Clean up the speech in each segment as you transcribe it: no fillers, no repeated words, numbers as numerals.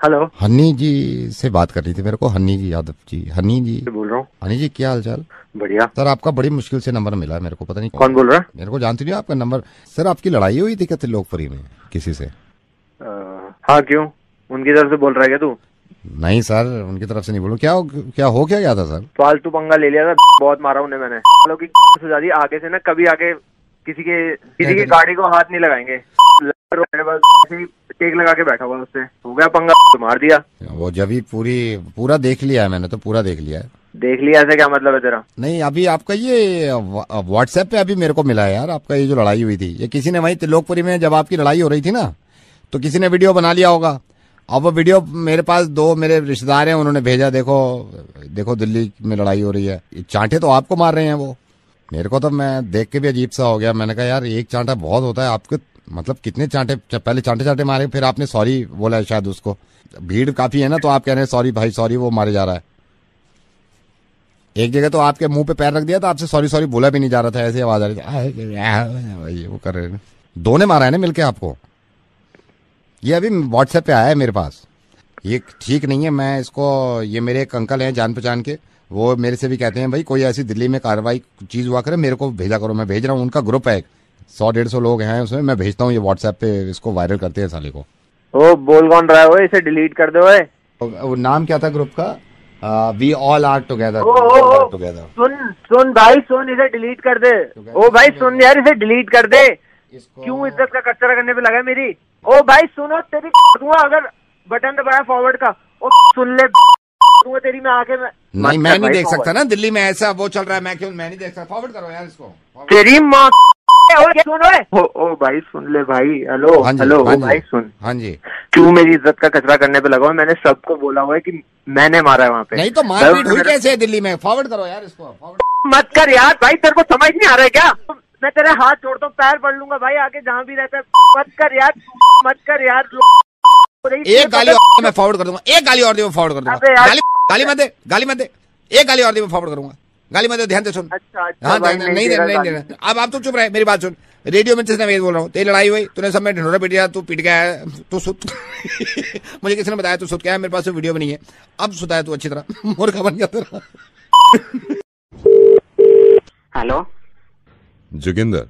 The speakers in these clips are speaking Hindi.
हेलो, हनी जी से बात करनी थी मेरे को। हनी जी यादव जी, हनी जी बोल रहा हूँ। हनी जी, क्या हाल चाल? बढ़िया। सर आपका बड़ी मुश्किल से नंबर मिला है मेरे को, पता नहीं कौन बोल रहा है? मेरे को जानती नहीं आपका नंबर। सर आपकी लड़ाई हुई थी क्या त्रिलोकपुरी में किसी से? हाँ, क्यों? उनकी तरफ से बोल रहा है क्या तू? नहीं सर, उनकी तरफ से नहीं बोलूं। क्या गया था सर? फालतू पंगा ले लिया था, बहुत मारा उन्हें मैंने। लोग की सुझा दी, आगे से ना कभी आगे किसी की गाड़ी को हाथ नहीं लगाएंगे। टेक लगा के बैठा हुआ, उससे हो गया पंगा तो मार दिया। वो जब ही पूरा देख लिया है मैंने, तो पूरा देख लिया है। देख लिया ऐसे क्या मतलब है तेरा? नहीं, अभी आपका ये व्हाट्सएप पे अभी मेरे को मिला है यार, आपका ये जो लड़ाई हुई थी, ये किसी ने वहीं त्रिलोकपुरी में जब आपकी लड़ाई हो रही थी ना, तो किसी ने वीडियो बना लिया होगा। अब वो वीडियो मेरे पास 2 मेरे रिश्तेदार हैं, उन्होंने भेजा, देखो दिल्ली में लड़ाई हो रही है, चांटे तो आपको मार रहे हैं वो। मेरे को तो मैं देख के भी अजीब सा हो गया। मैंने कहा यार एक चांटा बहुत होता है, आपके मतलब कितने चांटे? पहले चांटे मारे, फिर आपने सॉरी बोला है शायद उसको। भीड़ काफी है ना, तो आप कह रहे हैं सॉरी भाई सॉरी, वो मारे जा रहा है। एक जगह तो आपके मुंह पे पैर रख दिया था, आपसे सॉरी बोला भी नहीं जा रहा था, ऐसी आवाज आ रही थी वो कर रहे हैं। 2 ने मारा है ना मिलके आपको? ये अभी व्हाट्सएप पे आया है मेरे पास। ये ठीक नहीं है। मैं इसको, ये मेरे एक अंकल हैं जान पहचान के, वो मेरे से भी कहते हैं भाई कोई ऐसी दिल्ली में कार्रवाई चीज हुआ करे मेरे को भेजा करो। मैं भेज रहा हूँ, उनका ग्रुप है 100-150 लोग हैं उसमें, मैं भेजता हूँ ये व्हाट्सएप पे, इसको वायरल करते हैं साले को। ओ बोल कौन रहा है वो? इसे डिलीट कर दो। वो नाम क्या था ग्रुप का? We all are together. सुन भाई सुन, इसे डिलीट कर दे। ओ भाई सुन यार, इसे डिलीट कर दे। क्यों इज्जत का कचरा करने पे लगा है मेरी? ओ भाई सुनो, तेरी अगर बटन दबाया फॉरवर्ड का, ओ सुन ले तेरी में आके नहीं, मैं नहीं देख सकता ना, दिल्ली में ऐसा वो चल रहा है, मैं नहीं देख सकता। फॉरवर्ड करो यार इसको, तेरी माँ। ओ भाई सुन ले भाई। हेलो हेलो भाई सुन। हाँ जी। क्यों मेरी इज्जत का कचरा करने पे लगा? मैंने सबको बोला हुआ है कि मैंने मारा है वहाँ पे। नहीं तो मारपीट हुई कैसे है दिल्ली में? फॉरवर्ड करो यार इसको। मत कर यार भाई, तेरे को समझ नहीं आ रहा है क्या? मैं तेरे हाथ छोड़ता हूँ, पैर पड़ लूंगा भाई, आगे जहाँ भी रहता है। मत कर यार, मत कर यार। एक गाली और मैं फॉरवर्ड कर दूंगा, एक गाली और दी मैं फॉरवर्ड कर दूंगा। गाली मत दे, एक गाली और दी मैं फॉरवर्ड करूंगा। गाली मत दे, ध्यान से सुन। अच्छा हाँ, नहीं देना। अब तू चुप रहे, मेरी बात सुन। रेडियो में जिसने बोल रहा हूँ, तेरी लड़ाई हुई, तूने सब में ढिंढोरा पीट दिया, तू पीट गया है, तू सुत। मुझे किसी ने बताया तू सुत गया है, मेरे पास वीडियो भी नहीं है। अब सुता है तू अच्छी तरह, मूर्ख बन गया तेरा। हेलो जोगिंदर।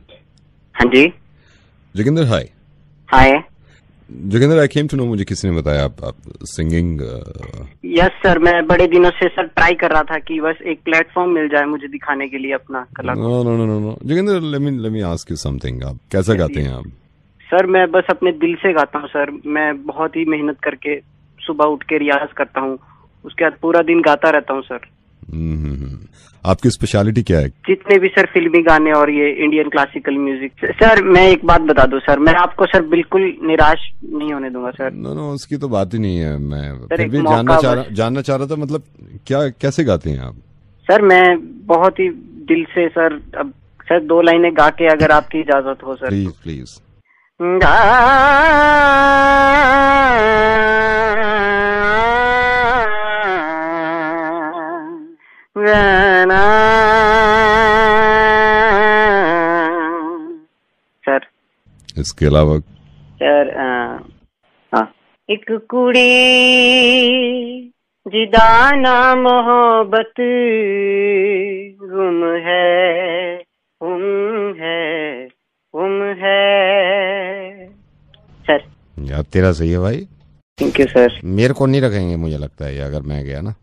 हाँ जी जोगिंदर, हाय। हाय जोगिंदर, आई केम टू नो, मुझे किसी ने बताया आप सिंगिंग। यस सर, मैं बड़े दिनों से सर ट्राई कर रहा था कि बस एक प्लेटफॉर्म मिल जाए मुझे दिखाने के लिए अपना कला। No Joginder, let me ask you something. आप कैसा गाते हैं आप? सर मैं बस अपने दिल से गाता हूँ सर। मैं बहुत ही मेहनत करके सुबह उठ के रियाज करता हूँ, उसके बाद पूरा दिन गाता रहता हूँ सर। आपकी स्पेशलिटी क्या है? जितने भी सर फिल्मी गाने और ये इंडियन क्लासिकल म्यूजिक। सर मैं एक बात बता दूं सर, मैं आपको सर बिल्कुल निराश नहीं होने दूंगा सर। नो उसकी तो बात ही नहीं है। मैं फिर भी जानना चाह रहा था, मतलब क्या कैसे गाते हैं आप? सर मैं बहुत ही दिल से सर, अब सर 2 लाइनें गा के अगर आपकी इजाजत हो सर। प्लीज। सर इसके अलावा सर एक कुड़ी जिदा ना मोहब्बत गुम है सर। यार तेरा सही है भाई, थैंक यू सर। मेरे को नहीं रखेंगे मुझे लगता है ये, अगर मैं गया ना।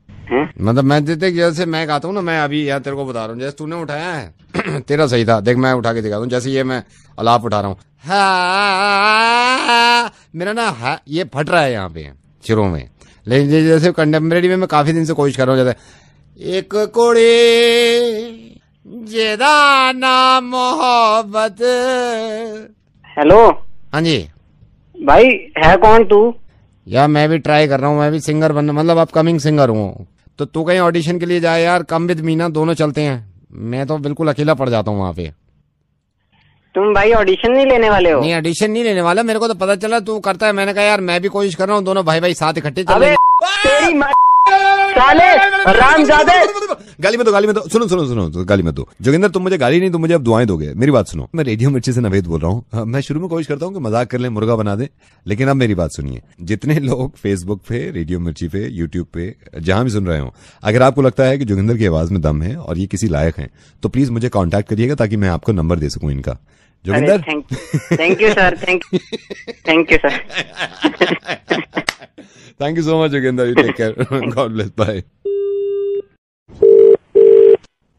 मतलब मैं देते जैसे मैं गाता हूँ ना, मैं अभी यार तेरे को बता रहा हूँ, जैसे तूने उठाया है तेरा सही था। देख मैं उठा के दिखाता हूँ, जैसे ये मैं अलाप उठा रहा हूँ, मेरा ना ये फट रहा है यहाँ पे शुरू में। लेकिन जैसे कंटेम्प्रेरी में मैं काफी दिन से कोशिश कर रहा हूँ, जैसे एक कुड़ी जेदा ना मोहब्बत। हेलो हाँ जी भाई, है कौन तू? यार मैं भी ट्राई कर रहा हूँ, मैं भी सिंगर बनना, मतलब अपकमिंग सिंगर हूँ। तो तू कहीं ऑडिशन के लिए जाए यार, कम विद मीना, दोनों चलते हैं। मैं तो बिल्कुल अकेला पड़ जाता हूँ वहाँ पे। तुम भाई ऑडिशन नहीं लेने वाले हो? नहीं ऑडिशन नहीं लेने वाला, मेरे को तो पता चला तू करता है। मैंने कहा यार मैं भी कोशिश कर रहा हूँ, दोनों भाई साथ इकट्ठे चले। साले हरामजादे। गाली मत दो, सुनो, गाली मत दो। जोगिंदर, तुम मुझे गाली नहीं, तुम मुझे अब दुआएं दोगे। मेरी बात सुनो, मैं रेडियो मिर्ची से नवेद बोल रहा हूँ। मैं शुरू में कोशिश करता हूँ कि मजाक कर ले, मुर्गा बना दे, लेकिन अब मेरी बात सुनिए। जितने लोग फेसबुक पे, रेडियो मिर्ची पे, यूट्यूब पे, जहां भी सुन रहे हो, अगर आपको लगता है कि जोगिंदर की आवाज में दम है और ये किसी लायक है, तो प्लीज मुझे कांटेक्ट करिएगा ताकि मैं आपको नंबर दे सकूं इनका। Joginder, thank you sir, thank you sir. Thank you so much Joginder, you take care, God bless, bye.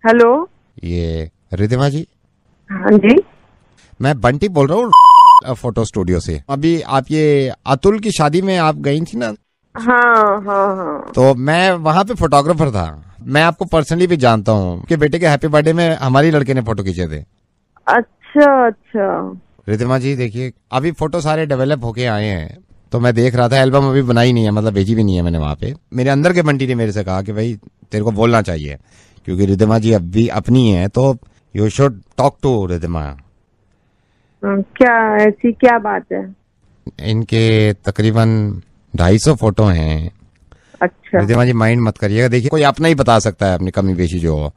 Hello, ये रिधिमा जी? हाँ जी, मैं बंटी बोल रहा हूँ फोटो स्टूडियो से। अभी आप ये अतुल की शादी में आप गई थी ना? हाँ। तो मैं वहाँ पे फोटोग्राफर था। मैं आपको पर्सनली भी जानता हूँ कि बेटे के हैप्पी बर्थडे में हमारी लड़के ने फोटो खींचे थे। अच्छा। रिधिमा जी देखिए, अभी फोटो सारे डेवलप होके आए हैं, तो मैं देख रहा था। एल्बम अभी बनाई नहीं है, मतलब भेजी भी नहीं है मैंने वहाँ पे। मेरे अंदर के बंटी ने मेरे से कहा कि भाई तेरे को बोलना चाहिए, क्योंकि रिधिमा जी अभी अपनी है, तो you should talk to Ridhima. क्या ऐसी क्या बात है? इनके तकरीबन 250 फोटो हैं। अच्छा। रिधिमा जी माइंड मत करिएगा, देखिए कोई अपना ही बता सकता है अपनी कमी पेशी जो हो।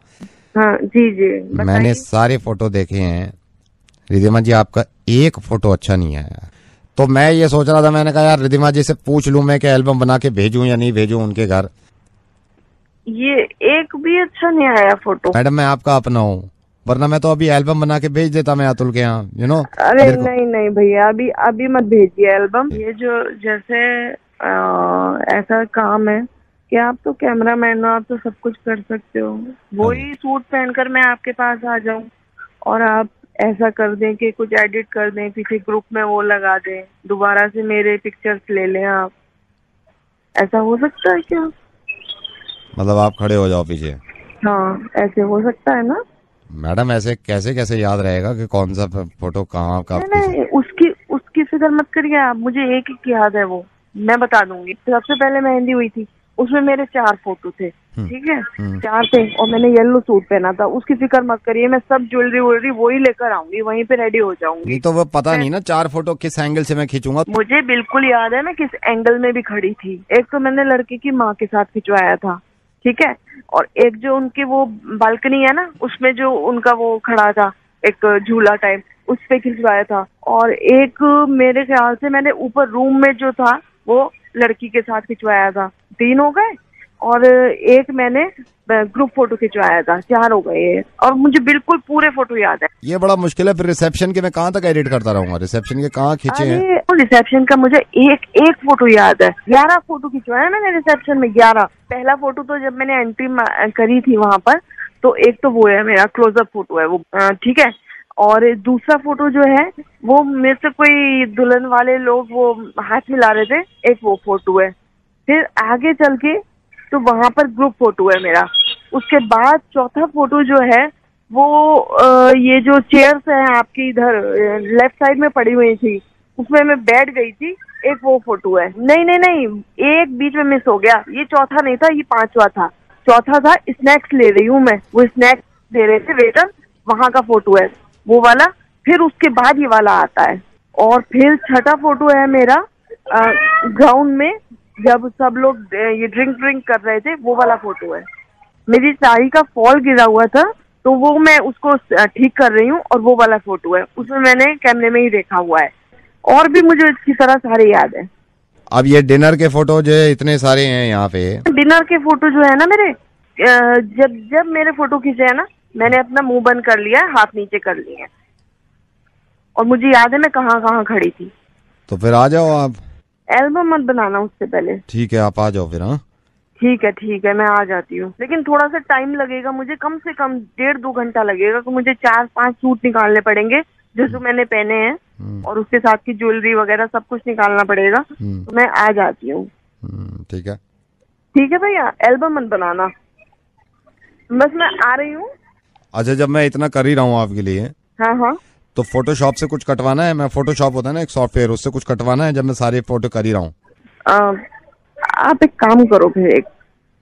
हाँ जी, मैंने सारे फोटो देखे हैं रिधिमा जी, आपका एक फोटो अच्छा नहीं आया। तो मैं ये सोच रहा था, मैंने कहा यार रिधिमा जी से पूछ लूं मैं कि एल्बम बना के भेजूं या नहीं भेजूं उनके घर। ये एक भी अच्छा नहीं आया फोटो। मैडम मैं आपका अपना हूँ, वरना मैं तो अभी एल्बम बना के भेज देता मैं अतुल के यहाँ, यू नो। अरे नहीं भैया, अभी मत भेजिए एल्बम। ये जो जैसे ऐसा काम है कि आप तो कैमरामैन हो, आप तो सब कुछ कर सकते हो। वही सूट पहनकर मैं आपके पास आ जाऊं और आप ऐसा कर दें कि कुछ एडिट कर दें, किसी ग्रुप में वो लगा दें, दोबारा से मेरे पिक्चर्स ले लें आप। ऐसा हो सकता है क्या? मतलब आप खड़े हो जाओ पीछे? हाँ, ऐसे हो सकता है ना मैडम? ऐसे कैसे याद रहेगा कि कौन सा फोटो कहाँ का? नहीं, उसकी फिक्र मत करिए आप, मुझे एक याद है, वो मैं बता दूंगी। सबसे पहले मेहंदी हुई थी, उसमें मेरे 4 फोटो थे, ठीक है, 4 थे, और मैंने येलो सूट पहना था। उसकी फिक्र मत करिए, मैं सब ज्वेलरी वही लेकर आऊंगी, वहीं पे रेडी हो जाऊंगी। नहीं तो वो पता नहीं ना 4 फोटो किस एंगल से मैं खींचूंगा। मुझे बिल्कुल याद है मैं किस एंगल में भी खड़ी थी। एक तो मैंने लड़के की माँ के साथ खिंचवाया था, ठीक है, और एक जो उनकी वो बालकनी है ना, उसमें जो उनका वो खड़ा था, एक झूला टाइप, उस पे खिंचवाया था। और एक मेरे ख्याल से मैंने ऊपर रूम में जो था वो लड़की के साथ खिंचवाया था। 3 हो गए, और एक मैंने ग्रुप फोटो खिंचवाया था, 4 हो गए। और मुझे बिल्कुल पूरे फोटो याद है। ये बड़ा मुश्किल है फिर रिसेप्शन के, मैं कहाँ तक एडिट करता रहूंगा? रिसेप्शन के कहाँ खींचे हैं? रिसेप्शन का मुझे एक फोटो याद है। 11 फोटो खिंचवाया मैंने रिसेप्शन में, 11। पहला फोटो तो जब मैंने एंट्री करी थी वहां पर, तो एक तो वो है मेरा क्लोजअप फोटो है वो, ठीक है। और दूसरा फोटो जो है वो मेरे से कोई दुल्हन वाले लोग वो हाथ मिला रहे थे, एक वो फोटो है। फिर आगे चल के तो वहां पर ग्रुप फोटो है मेरा। उसके बाद चौथा फोटो जो है वो ये जो चेयर्स है आपकी इधर लेफ्ट साइड में पड़ी हुई थी, उसमें मैं बैठ गई थी, एक वो फोटो है। नहीं, एक बीच में मिस हो गया, ये चौथा नहीं था, ये 5वां था। चौथा था स्नैक्स ले रही हूँ मैं, वो स्नैक्स दे रहे थे वेटर, वहां का फोटो है वो वाला। फिर उसके बाद ये वाला आता है। और फिर छठा फोटो है मेरा ग्राउंड में, जब सब लोग ये ड्रिंक कर रहे थे, वो वाला फोटो है। मेरी साड़ी का फॉल गिरा हुआ था, तो वो मैं उसको ठीक कर रही हूँ, और वो वाला फोटो है, उसमें मैंने कैमरे में ही देखा हुआ है। और भी मुझे अच्छी तरह सारे याद है। अब ये डिनर के फोटो जो इतने सारे हैं यहाँ पे, डिनर के फोटो जो है ना मेरे, जब मेरे फोटो खींचे है ना, मैंने अपना मुंह बंद कर लिया, हाथ नीचे कर लिए, और मुझे याद है मैं कहाँ खड़ी थी। तो फिर आ जाओ आप। एल्बम मत बनाना उससे पहले। ठीक है, आप आ जाओ फिर। हाँ ठीक है, मैं आ जाती हूँ, लेकिन थोड़ा सा टाइम लगेगा मुझे, कम से कम 1.5-2 घंटा लगेगा, तो मुझे 4-5 सूट निकालने पड़ेंगे जो मैंने पहने हैं, और उसके साथ की ज्वेलरी वगैरह सब कुछ निकालना पड़ेगा। तो मैं आ जाती हूँ। ठीक है भैया, एल्बम मत बनाना, बस मैं आ रही हूँ। अच्छा, जब मैं इतना कर ही रहा हूँ आपके लिए, हाँ, तो फोटोशॉप से कुछ कटवाना है? मैं फोटोशॉप होता है ना एक सॉफ्टवेयर, उससे कुछ कटवाना है जब मैं सारे फोटो कर ही रहा हूँ? आप एक काम करो फिर,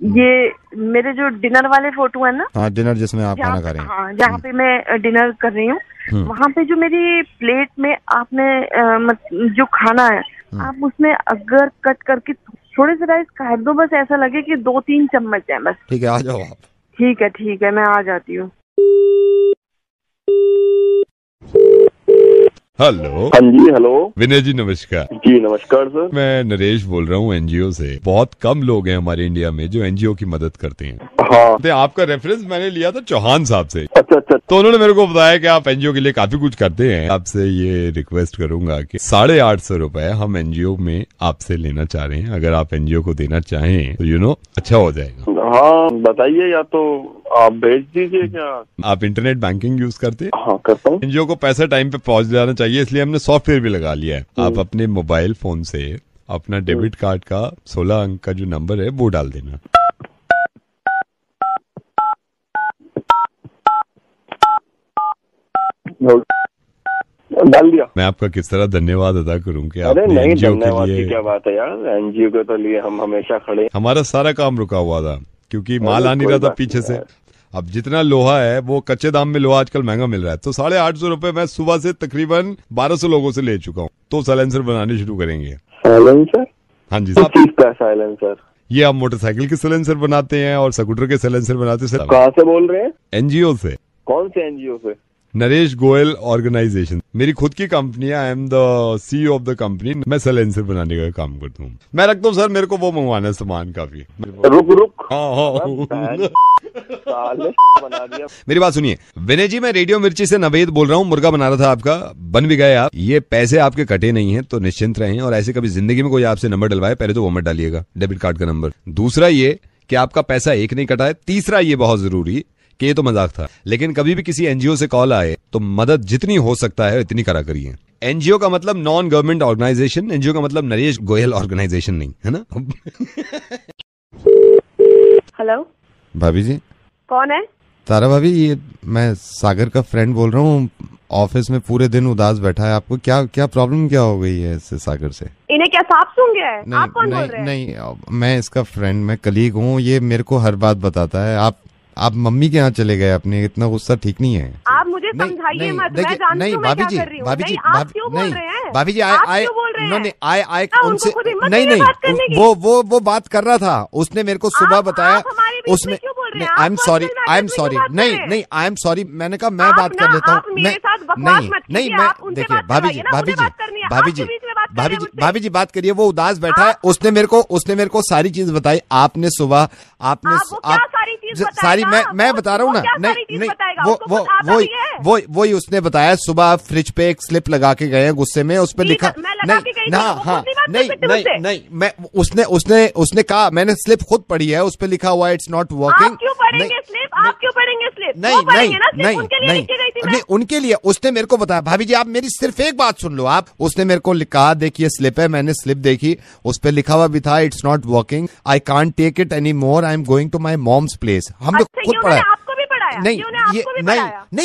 ये मेरे जो डिनर वाले फोटो है ना, हाँ डिनर जिसमें आप खाना खा रहे हैं, हाँ जहाँ पे मैं डिनर कर रही हूँ, वहाँ पे जो मेरी प्लेट में आपने जो खाना है, आप उसमें अगर कट करके थोड़े से राइस काट दो, बस ऐसा लगे कि 2-3 चम्मच है बस। ठीक है आ जाओ आप। ठीक है मैं आ जाती हूँ। हेलो। हाँ जी हेलो। विनय जी नमस्कार। जी नमस्कार सर। मैं नरेश बोल रहा हूँ एनजीओ से। बहुत कम लोग हैं हमारे इंडिया में जो एनजीओ की मदद करते हैं। हाँ। तो आपका रेफरेंस मैंने लिया था चौहान साहब से। अच्छा। तो उन्होंने मेरे को बताया कि आप एनजीओ के लिए काफी कुछ करते हैं। आपसे ये रिक्वेस्ट करूंगा कि 850 रुपए हम एनजीओ में आपसे लेना चाह रहे हैं। अगर आप एनजीओ को देना चाहें तो अच्छा हो जाएगा। हाँ बताइए, या तो आप भेज दीजिए। क्या आप इंटरनेट बैंकिंग यूज करते हैं? हाँ करता हूँ। एनजीओ को पैसा टाइम पे पहुंच जाना चाहिए, इसलिए हमने सॉफ्टवेयर भी लगा लिया है। आप अपने मोबाइल फोन से अपना डेबिट कार्ड का 16 अंक का जो नंबर है वो डाल देना। डाल दिया। मैं आपका किस तरह धन्यवाद अदा करूं कि अरे आपने नहीं, एनजीओ धन्यवाद के की लिए। क्या बात है यार, एनजीओ के तो लिए हम हमेशा खड़े। हमारा सारा काम रुका हुआ था क्योंकि माल आ नहीं रहा था पीछे से। अब जितना लोहा है वो कच्चे दाम में लोहा आजकल महंगा मिल रहा है, तो 850 रुपए मैं सुबह से तकरीबन 1200 लोगों से ले चुका हूँ। तो साइलेंसर बनाने शुरू करेंगे। साइलेंसर? हाँ जी किस साहब। चीज का साइलेंसर? ये आप मोटरसाइकिल के साइलेंसर बनाते हैं और स्कूटर के साइलेंसर बनाते हैं। कहाँ से बोल रहे हैं? एनजीओ से। कौन से एनजीओ से? नरेश गोयल ऑर्गेनाइजेशन। मेरी खुद की कंपनी है। I am the CEO of the company. मैं साइलेंसर बनाने का काम करता हूँ। मैं रखता हूँ सर, मेरे को वो मंगवाना है सामान काफी। रुक। हाँ। साले बना दिया। मेरी बात सुनिए विनय जी, मैं रेडियो मिर्ची से नवेद बोल रहा हूँ। मुर्गा बना रहा था आपका, बन भी गए आप। ये पैसे आपके कटे नहीं हैं तो निश्चिंत रहें। और ऐसे कभी जिंदगी में कोई आपसे नंबर डलवाए, पहले तो वो मत डालिएगा, डेबिट कार्ड का नंबर। दूसरा ये कि आपका पैसा एक नहीं कटा है। तीसरा ये बहुत जरूरी कि ये तो मजाक था, लेकिन कभी भी किसी एनजीओ से कॉल आए तो मदद जितनी हो सकता है इतनी करा करिए। एनजीओ का मतलब नॉन गवर्नमेंट ऑर्गेनाइजेशन, एनजीओ का मतलब नरेश गोयल ऑर्गेनाइजेशन नहीं, है ना? हेलो भाभी जी। कौन है? तारा भाभी, ये मैं सागर का फ्रेंड बोल रहा हूँ। ऑफिस में पूरे दिन उदास बैठा है। आपको क्या प्रॉब्लम क्या हो गई है इससे सागर से? इन्हें क्या सांप सूंघ गया है? नहीं, आप कौन नहीं, बोल रहे हैं? नहीं, मैं इसका फ्रेंड, मैं कलीग हूँ। ये मेरे को हर बात बताता है। आप मम्मी के यहाँ चले गए अपने, इतना गुस्सा ठीक नहीं है। आप मुझे समझाइए मत, मैं जानती हूँ मैं क्या कर रही हूँ। भाभी जी, आप क्यों बोल रहे हैं? भाभी जी आप क्यों बोल रहे हैं? आए उनको खुद हिम्मत नहीं नहीं है बात करने की। वो बात कर रहा था। उसने मेरे को सुबह बताया। उसमें आई एम सॉरी, नहीं आई एम सॉरी। मैंने कहा मैं बात कर लेता हूँ। नहीं मैं देखिए भाभी जी बात करिए। वो उदास बैठा है। उसने मेरे को सारी चीज बताई। आपने सुबह सारी मैं बता रहा हूँ ना। नहीं वही उसने बताया। सुबह फ्रिज पे एक स्लिप लगा के गए, गुस्से में उस पर लिखा नहीं मैं उसने कहा, मैंने स्लिप खुद पढ़ी है, उस पर लिखा हुआ है इट्स नॉट वर्किंग। नहीं उनके लिए उसने मेरे को बताया। भाभी जी आप मेरी सिर्फ एक बात सुन लो। आप उसने मेरे को कहा देखिए स्लिप है, मैंने स्लिप देखी, उस पर लिखा हुआ भी था it's not working, I can't take it any more, I am going to my mom's place. हम लोग खुद पढ़ा है। नहीं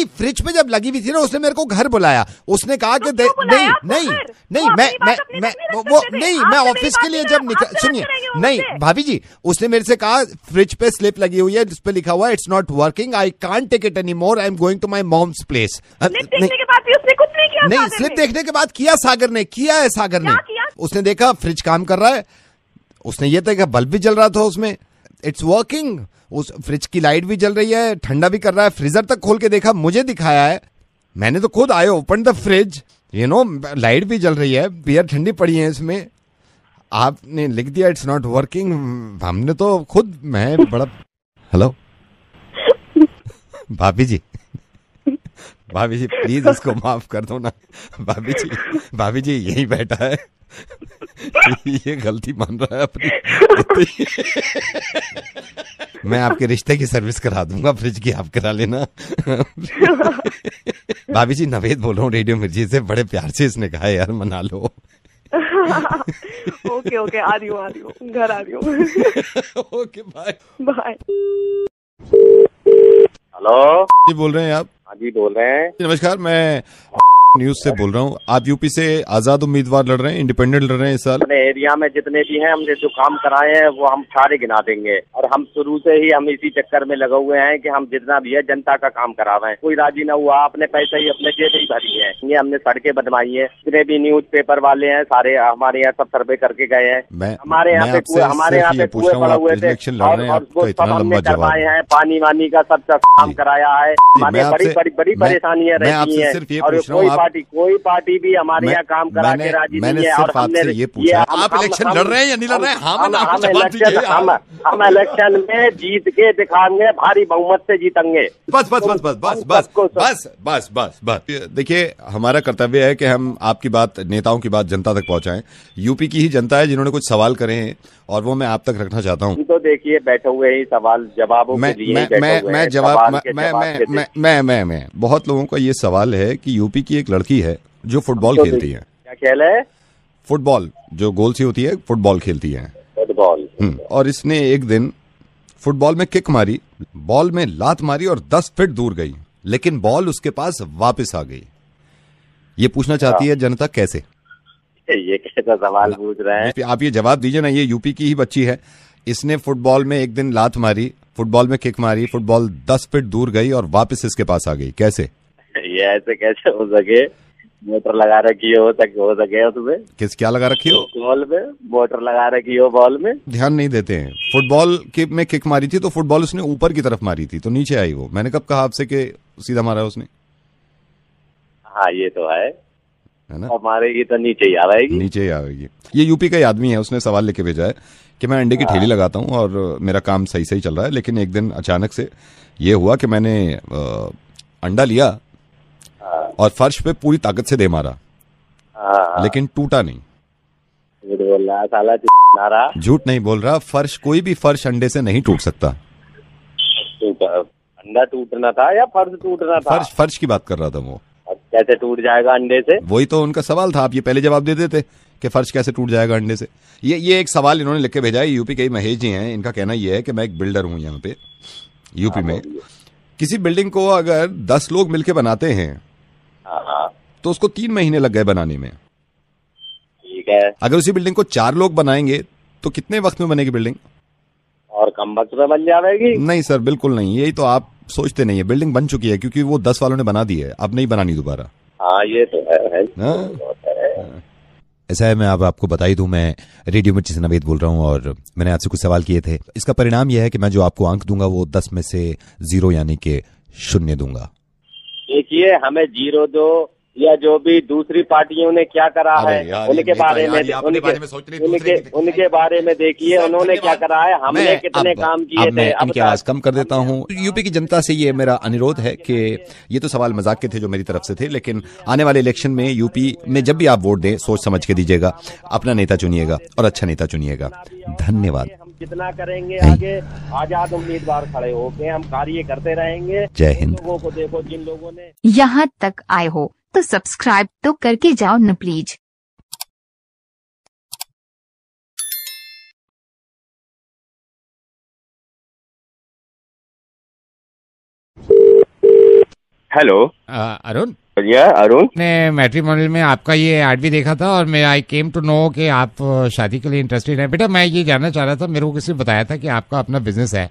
फ्रिज पे जब लगी हुई थी ना, उसने मेरे को घर बुलाया। उसने कहा कि मैं ऑफिस के लिए जब निकल, सुनिए नहीं भाभी जी, उसने मेरे से कहा फ्रिज पे स्लिप लगी हुई है जिस पे लिखा हुआ है it's not working, I can't take it any more, I am going to my mom's place. नहीं स्लिप देखने के बाद किया है सागर ने। उसने देखा फ्रिज काम कर रहा है। उसने ये देखा बल्ब भी जल रहा था उसमें, इट्स वर्किंग। उस फ्रिज की लाइट भी जल रही है, ठंडा भी कर रहा है। फ्रीजर तक खोल के देखा, मुझे दिखाया है। मैंने तो खुद आए ओपन द फ्रिज, लाइट भी जल रही है, बियर ठंडी पड़ी है इसमें। आपने लिख दिया इट्स नॉट वर्किंग। हमने तो खुद, मैं बड़ा। हेलो भाभी जी प्लीज इसको माफ कर दो ना। भाभी जी यही बैठा है। ये गलती मान रहा है अपनी। मैं आपके रिश्ते की सर्विस करा दूंगा, फ्रिज की आप करा लेना। भाभी जी नवेद बोल रहा हूँ रेडियो मिर्ची से। बड़े प्यार से इसने कहा यार मना लो। ओके आ रही हूँ घर आ रही हूँ। Okay bye. हेलो जी बोल रहे हैं आप? हाँ जी बोल रहे हैं। नमस्कार, मैं न्यूज से बोल रहा हूँ। आप यूपी से आजाद उम्मीदवार लड़ रहे हैं, इंडिपेंडेंट लड़ रहे हैं इस साल? अपने एरिया में जितने भी हैं हमने जो काम कराए हैं वो हम सारे गिना देंगे, और हम शुरू से ही हम इसी चक्कर में लगे हुए हैं कि हम जितना भी है जनता का काम करावे। कोई राजी न हुआ, अपने पैसे ही अपने जेब ही भरी है। ये हमने सड़कें बनवाई है, जितने भी न्यूज पेपर वाले हैं सारे हमारे यहाँ सब सर्वे करके गए हैं। हमारे यहाँ पे कुएं पड़े हुए थे और उसको सब हमने करवाए हैं। पानी वानी का सब काम कराया है। हमारे बड़ी परेशानियां रहती हैं, और कोई पार्टी भी हमारे यहाँ काम करा के राजी नहीं है। और हमने ये पूछा, आप इलेक्शन लड़ रहे हैं या नहीं लड़ रहे हैं? हम इलेक्शन में जीत के दिखाएंगे, भारी बहुमत से जीतेंगे। बस बस बस बस बस बस बस बस बस बस। देखिए, हमारा कर्तव्य है कि हम आपकी बात, नेताओं की बात जनता तक पहुंचाएं। यूपी की ही जनता है जिन्होंने कुछ सवाल करे हैं और वो मैं आप तक रखना चाहता हूँ। तो देखिए, बैठे हुए ही सवाल जवाबों के लिए मैं बहुत लोगों का ये सवाल है कि यूपी की एक लड़की है जो फुटबॉल खेलती है। क्या खेल है? फुटबॉल, जो गोल सी होती है, फुटबॉल खेलती है। फुटबॉल। और इसने एक दिन फुटबॉल में किक मारी, बॉल में लात मारी और 10 फीट दूर गई, लेकिन बॉल उसके पास वापस आ गई। ये पूछना चाहती है जनता कैसे? ये कैसा सवाल पूछ रहे हैं आप? ये जवाब दीजिए ना। ये यूपी की ही बच्ची है, इसने फुटबॉल में एक दिन लात मारी, फुटबॉल में किक मारी, फुटबॉल 10 फीट दूर गई और वापस इसके पास आ गई। कैसे? ये ऐसे कैसे हो सके? मोटर लगा रखी हो सके उसमें? क्या लगा रखी हो? बॉल में मोटर लगा रखी हो, बॉल में ध्यान नहीं देते हैं। फुटबॉल में किक मारी थी तो फुटबॉल उसने ऊपर की तरफ मारी थी, तो नीचे आई वो। मैंने कब कहा आपसे कि सीधा मारा उसने? हाँ, ये तो है ना। मारेगी तो नीचे ही आवेगी। नीचे ही आवेगी। ये यूपी का ही आदमी है, उसने सवाल लेके भेजा है कि मैं अंडे की ठेली लगाता हूँ और मेरा काम सही सही चल रहा है, लेकिन एक दिन अचानक से ये हुआ कि मैंने अंडा लिया और फर्श पे पूरी ताकत से दे मारा, लेकिन टूटा नहीं। झूठ नहीं बोल रहा। फर्श, कोई भी फर्श अंडे से नहीं टूट सकता। अंडा टूटना था या फर्श टूटना था? फर्श की बात कर रहा था वो। कैसे टूट जाएगा अंडे से? वही तो उनका सवाल था। आप ये पहले जवाब दे देते कि फर्श कैसे टूट जाएगा अंडे से। ये एक सवाल इन्होंने लिख के भेजा है। यूपी के ही महेश जी हैं। इनका कहना यह है कि मैं एक बिल्डर हूं यहाँ पे यूपी में। किसी बिल्डिंग को अगर 10 लोग मिलके बनाते हैं तो उसको 3 महीने लग गए बनाने में। ठीक है। अगर उसी बिल्डिंग को 4 लोग बनाएंगे तो कितने वक्त में बनेगी बिल्डिंग? और कम वक्त में बन जाएगी? नहीं सर, बिल्कुल नहीं। यही तो आप सोचते नहीं है। बिल्डिंग बन चुकी है क्योंकि वो 10 वालों ने बना दी है, अब नहीं बनानी दोबारा। हाँ, ये तो है। ऐसा है, मैं अब आपको बता ही दूं, मैं रेडियो मिर्ची से नवेद बोल रहा हूं और मैंने आपसे कुछ सवाल किए थे। इसका परिणाम यह है कि मैं जो आपको अंक दूंगा वो 10 में से 0 यानी कि 0 दूंगा। देखिए, हमें 0 दो या जो भी दूसरी पार्टियों ने क्या करा है उनके बारे में उनके बारे में देखिए उन्होंने क्या करा है, हमने कितने काम किए थे। मैं इनकी आवाज कम कर देता हूँ। यूपी की जनता से ये मेरा अनुरोध है कि ये तो सवाल मजाक के थे जो मेरी तरफ से थे, लेकिन आने वाले इलेक्शन में यूपी में जब भी आप वोट दें सोच समझ के दीजिएगा, अपना नेता चुनिएगा और अच्छा नेता चुनिएगा। धन्यवाद। हम जितना करेंगे आगे आजाद उम्मीदवार खड़े होके हम कार्य करते रहेंगे। जय हिंद। लोगों को देखो, जिन लोगों ने यहाँ तक आए हो तो सब्सक्राइब तो करके जाओ न प्लीज। हेलो अरुण, अरुण ने मैट्रिमोनियल में आपका ये ऐड भी देखा था और मैं आई केम टू नो कि आप शादी के लिए इंटरेस्टेड हैं। बेटा, मैं ये जानना चाह रहा था, मेरे को किसी ने बताया था कि आपका अपना बिजनेस है,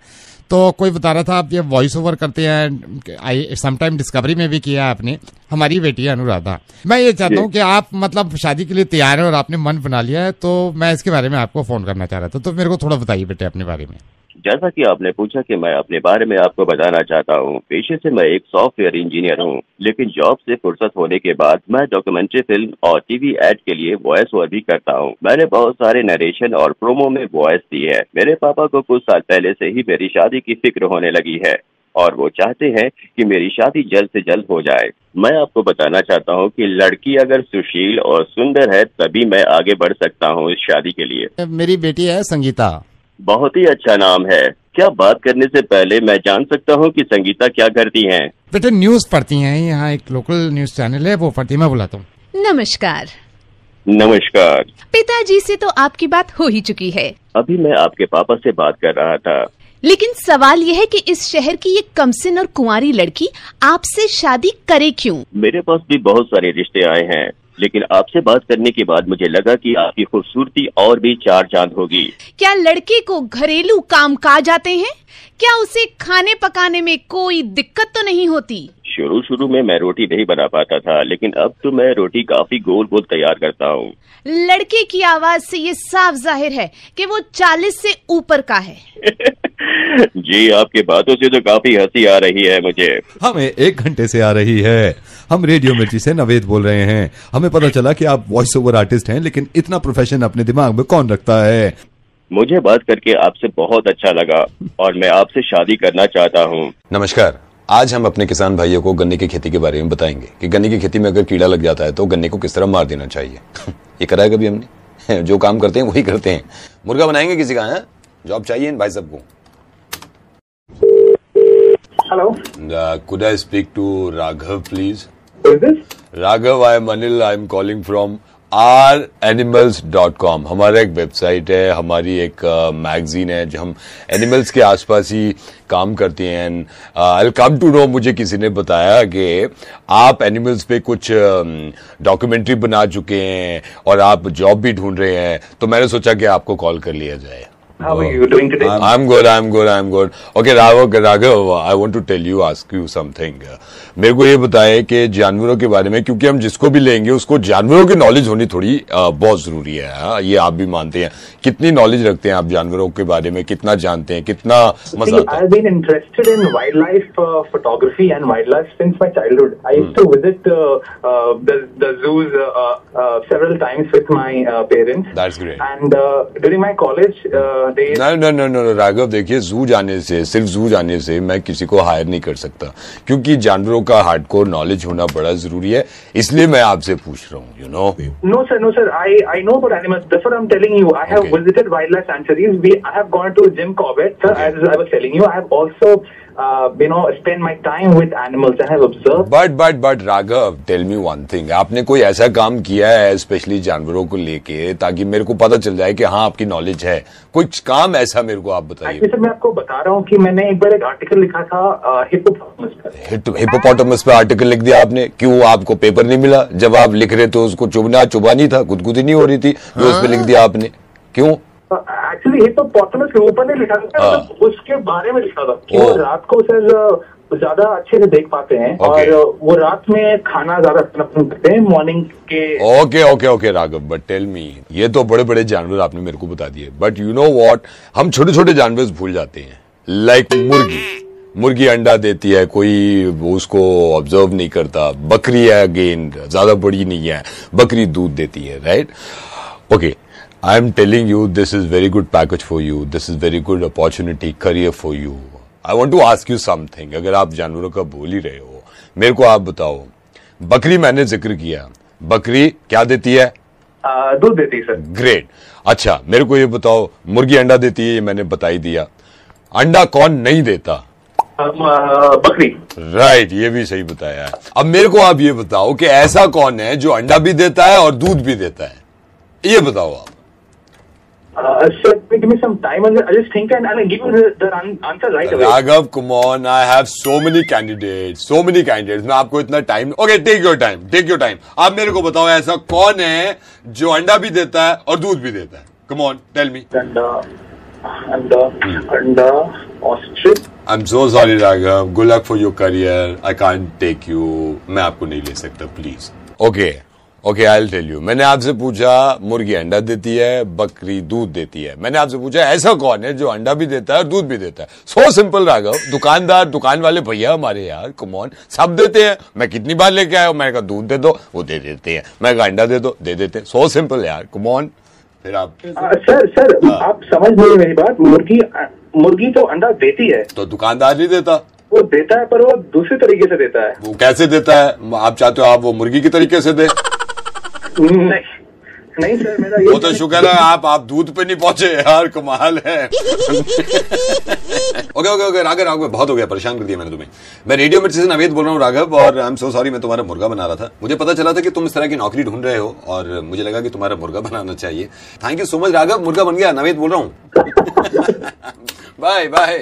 तो कोई बता रहा था आप ये वॉइस ओवर करते हैं। आई समटाइम डिस्कवरी में भी किया आपने। हमारी बेटी है अनुराधा। मैं ये चाहता हूँ कि आप मतलब शादी के लिए तैयार हैं और आपने मन बना लिया है, तो मैं इसके बारे में आपको फोन करना चाह रहा था, तो मेरे को थोड़ा बताइए बेटे अपने बारे में। जैसा कि आपने पूछा कि मैं अपने बारे में आपको बताना चाहता हूँ। पेशे से मैं एक सॉफ्टवेयर इंजीनियर हूँ, लेकिन जॉब से फुर्सत होने के बाद मैं डॉक्यूमेंट्री फिल्म और टीवी एड के लिए वॉइस ओवर भी करता हूँ। मैंने बहुत सारे नरेशन और प्रोमो में वॉइस दी है। मेरे पापा को कुछ साल पहले से ही मेरी शादी की फिक्र होने लगी है और वो चाहते हैं कि मेरी शादी जल्द से जल्द हो जाए। मैं आपको बताना चाहता हूँ कि लड़की अगर सुशील और सुंदर है तभी मैं आगे बढ़ सकता हूँ इस शादी के लिए। मेरी बेटी है संगीता। बहुत ही अच्छा नाम है। क्या बात करने से पहले मैं जान सकता हूँ कि संगीता क्या करती हैं? बेटे न्यूज पढ़ती हैं, यहाँ एक लोकल न्यूज चैनल है वो पढ़ती है। मैं बुलाता हूँ। नमस्कार। नमस्कार। पिताजी से तो आपकी बात हो ही चुकी है। अभी मैं आपके पापा से बात कर रहा था। लेकिन सवाल यह है कि इस शहर की ये कमसिन और कुंवारी लड़की आपसे शादी करे क्यों? मेरे पास भी बहुत सारे रिश्ते आए हैं, लेकिन आपसे बात करने के बाद मुझे लगा कि आपकी खूबसूरती और भी चार चांद होगी। क्या लड़के को घरेलू काम काज आते हैं? क्या उसे खाने पकाने में कोई दिक्कत तो नहीं होती? शुरू में मैं रोटी नहीं बना पाता था, लेकिन अब तो मैं रोटी काफी गोल गोल तैयार करता हूँ। लड़के की आवाज से ये साफ जाहिर है कि वो 40 से ऊपर का है। जी, आपकी बातों से तो काफी हंसी आ रही है मुझे। हमें 1 घंटे से आ रही है। हम रेडियो मिर्ची से नवेद बोल रहे हैं। हमें पता चला कि आप वॉइस ओवर आर्टिस्ट हैं, लेकिन इतना प्रोफेशन अपने दिमाग में कौन रखता है? मुझे बात करके आपसे बहुत अच्छा लगा और मैं आपसे शादी करना चाहता हूँ। नमस्कार। आज हम अपने किसान भाइयों को गन्ने की खेती के बारे में बताएंगे कि गन्ने की खेती में अगर कीड़ा लग जाता है तो गन्ने को किस तरह मार देना चाहिए। ये करा है कभी हमने? जो काम करते हैं वही करते हैं। मुर्गा बनाएंगे किसी का है? जॉब चाहिए इन भाई सबको। Hello. Could I speak to Raghav, please? Who is this? Raghav, I am Anil. I am calling from ouranimals.com. हमारा एक वेबसाइट है, हमारी एक मैगजीन है जो हम एनिमल्स के आसपास ही काम करते हैं। I'll come to know, मुझे किसी ने बताया कि आप एनिमल्स पे कुछ डॉक्यूमेंट्री बना चुके हैं और आप जॉब भी ढूंढ रहे हैं, तो मैंने सोचा कि आपको कॉल कर लिया जाए। How are you doing today? I'm good. Okay, Raghav, I want to tell you, ask you something. मेरे को ये बताएं कि जानवरों के बारे में, क्योंकि हम जिसको भी लेंगे उसको जानवरों की नॉलेज होनी थोड़ी बहुत जरूरी है। हाँ, ये आप भी मानते हैं। कितनी नॉलेज रखते हैं आप जानवरों के बारे में? कितना जानते हैं? कितना मजा आता है? I've been interested in wildlife photography and wildlife since my childhood. I used to visit the zoos several times with my parents. That's great. And during my college days. No, Raghav, देखिए, जू जाने से, सिर्फ जू जाने से मैं किसी को हायर नहीं कर सकता, क्योंकि जानवरों का हार्डकोर नॉलेज होना बड़ा जरूरी है। इसलिए मैं आपसे पूछ रहा हूँ, No sir, I know about animals. That's what I'm telling you. I have visited wildlife sanctuaries. I have gone to Jim Corbett, sir. As I was telling you, I have also spend my time with animals. I have observed. But Raghav, tell me one thing. आपने कोई ऐसा काम किया है स्पेशली जानवरों को लेके, ताकि मेरे को पता चल जाए कि हाँ आपकी नॉलेज है? कुछ काम ऐसा मेरे को आप बताइए। सर, मैं आपको बता रहा हूँ कि मैंने एक बार एक आर्टिकल लिखा था हिप्पोपोटामस पर। हिप्पोपोटामस पे आर्टिकल लिख दिया आपने? क्यों, आपको पेपर नहीं मिला? जब आप लिख रहे तो उसको चुबा नहीं था, गुदगुदी नहीं हो रही थी जो उस पर लिख दिया आपने? क्यों? एक्चुअली हिप्पोपोटामस के ऊपर नहीं लिखा था, उसके बारे में लिखा था कि वो रात को सर ज्यादा अच्छे से देख पाते हैं और वो रात में खाना ज्यादा पसंद करते हैं मॉर्निंग के। Okay Raghav, but tell me, ये तो बड़े बड़े जानवर आपने मेरे को बता दिए, बट यू नो व्हाट, हम छोटे छोटे जानवर भूल जाते हैं। लाइक मुर्गी अंडा देती है, कोई उसको ऑब्जर्व नहीं करता। बकरी है, अगेन ज्यादा बड़ी नहीं है, बकरी दूध देती है, right? Okay, I am telling you, this is very good package for you. This is very good opportunity, career for you. I want to ask you something. अगर आप जानवरों का बोल ही रहे हो, मेरे को आप बताओ, बकरी मैंने जिक्र किया, बकरी क्या देती है? दूध देती है सर। ग्रेट। अच्छा, मेरे को ये बताओ, मुर्गी अंडा देती है, ये मैंने बता ही दिया। अंडा कौन नहीं देता? बकरी। राइट, ये भी सही बताया है। अब मेरे को आप ये बताओ कि ऐसा कौन है जो अंडा भी देता है और दूध भी देता है? ये बताओ आप। Sir, give me some time. I'll just think and I'll give you the answer right away. Raghav, come on. I have so many candidates. मैं आपको इतना time. Okay, take your time. आप मेरे को बताओ, ऐसा कौन है जो अंडा भी देता है और दूध भी देता है? Come on, tell me. अंडा, ostrich. I'm so sorry, Raghav. Good luck for your career. I can't take you. मैं आपको नहीं ले सकता, please. Okay, I'll tell you. मैंने आपसे पूछा मुर्गी अंडा देती है, बकरी दूध देती है। मैंने आपसे पूछा ऐसा कौन है जो अंडा भी देता है और दूध भी देता है? So simple Raghav. दुकान वाले भैया हमारे यार, कम ऑन, सब देते हैं। मैं कितनी बार लेके आया हूं, मैंने कहा दूध दे दो, वो दे देते हैं। मैं कहा अंडा दे दो, दे देते हैं। सो सिंपल यार, कम ऑन। फिर आप सर आप समझ नहीं मेरी बात। मुर्गी तो अंडा देती है, तो दुकानदार नहीं देता? वो देता है, पर वो दूसरी तरीके से देता है। वो कैसे देता है? आप चाहते हो आप वो मुर्गी की तरीके से दे? नहीं सर, मेरा वो तो शुक्र है आप दूध पे नहीं पहुंचे यार, कमाल है। ओके राघव, बहुत हो गया, परेशान कर दिया मैंने तुम्हें। मैं रेडियो मिर्ची से नवेद बोल रहा हूँ राघव, और आई एम सो सॉरी, मैं तुम्हारा मुर्गा बना रहा था। मुझे पता चला था कि तुम इस तरह की नौकरी ढूंढ रहे हो और मुझे लगा कि तुम्हारा मुर्गा बनाना चाहिए। Thank you so much Raghav, मुर्गा बन गया, नवेद बोल रहा हूँ। Bye bye.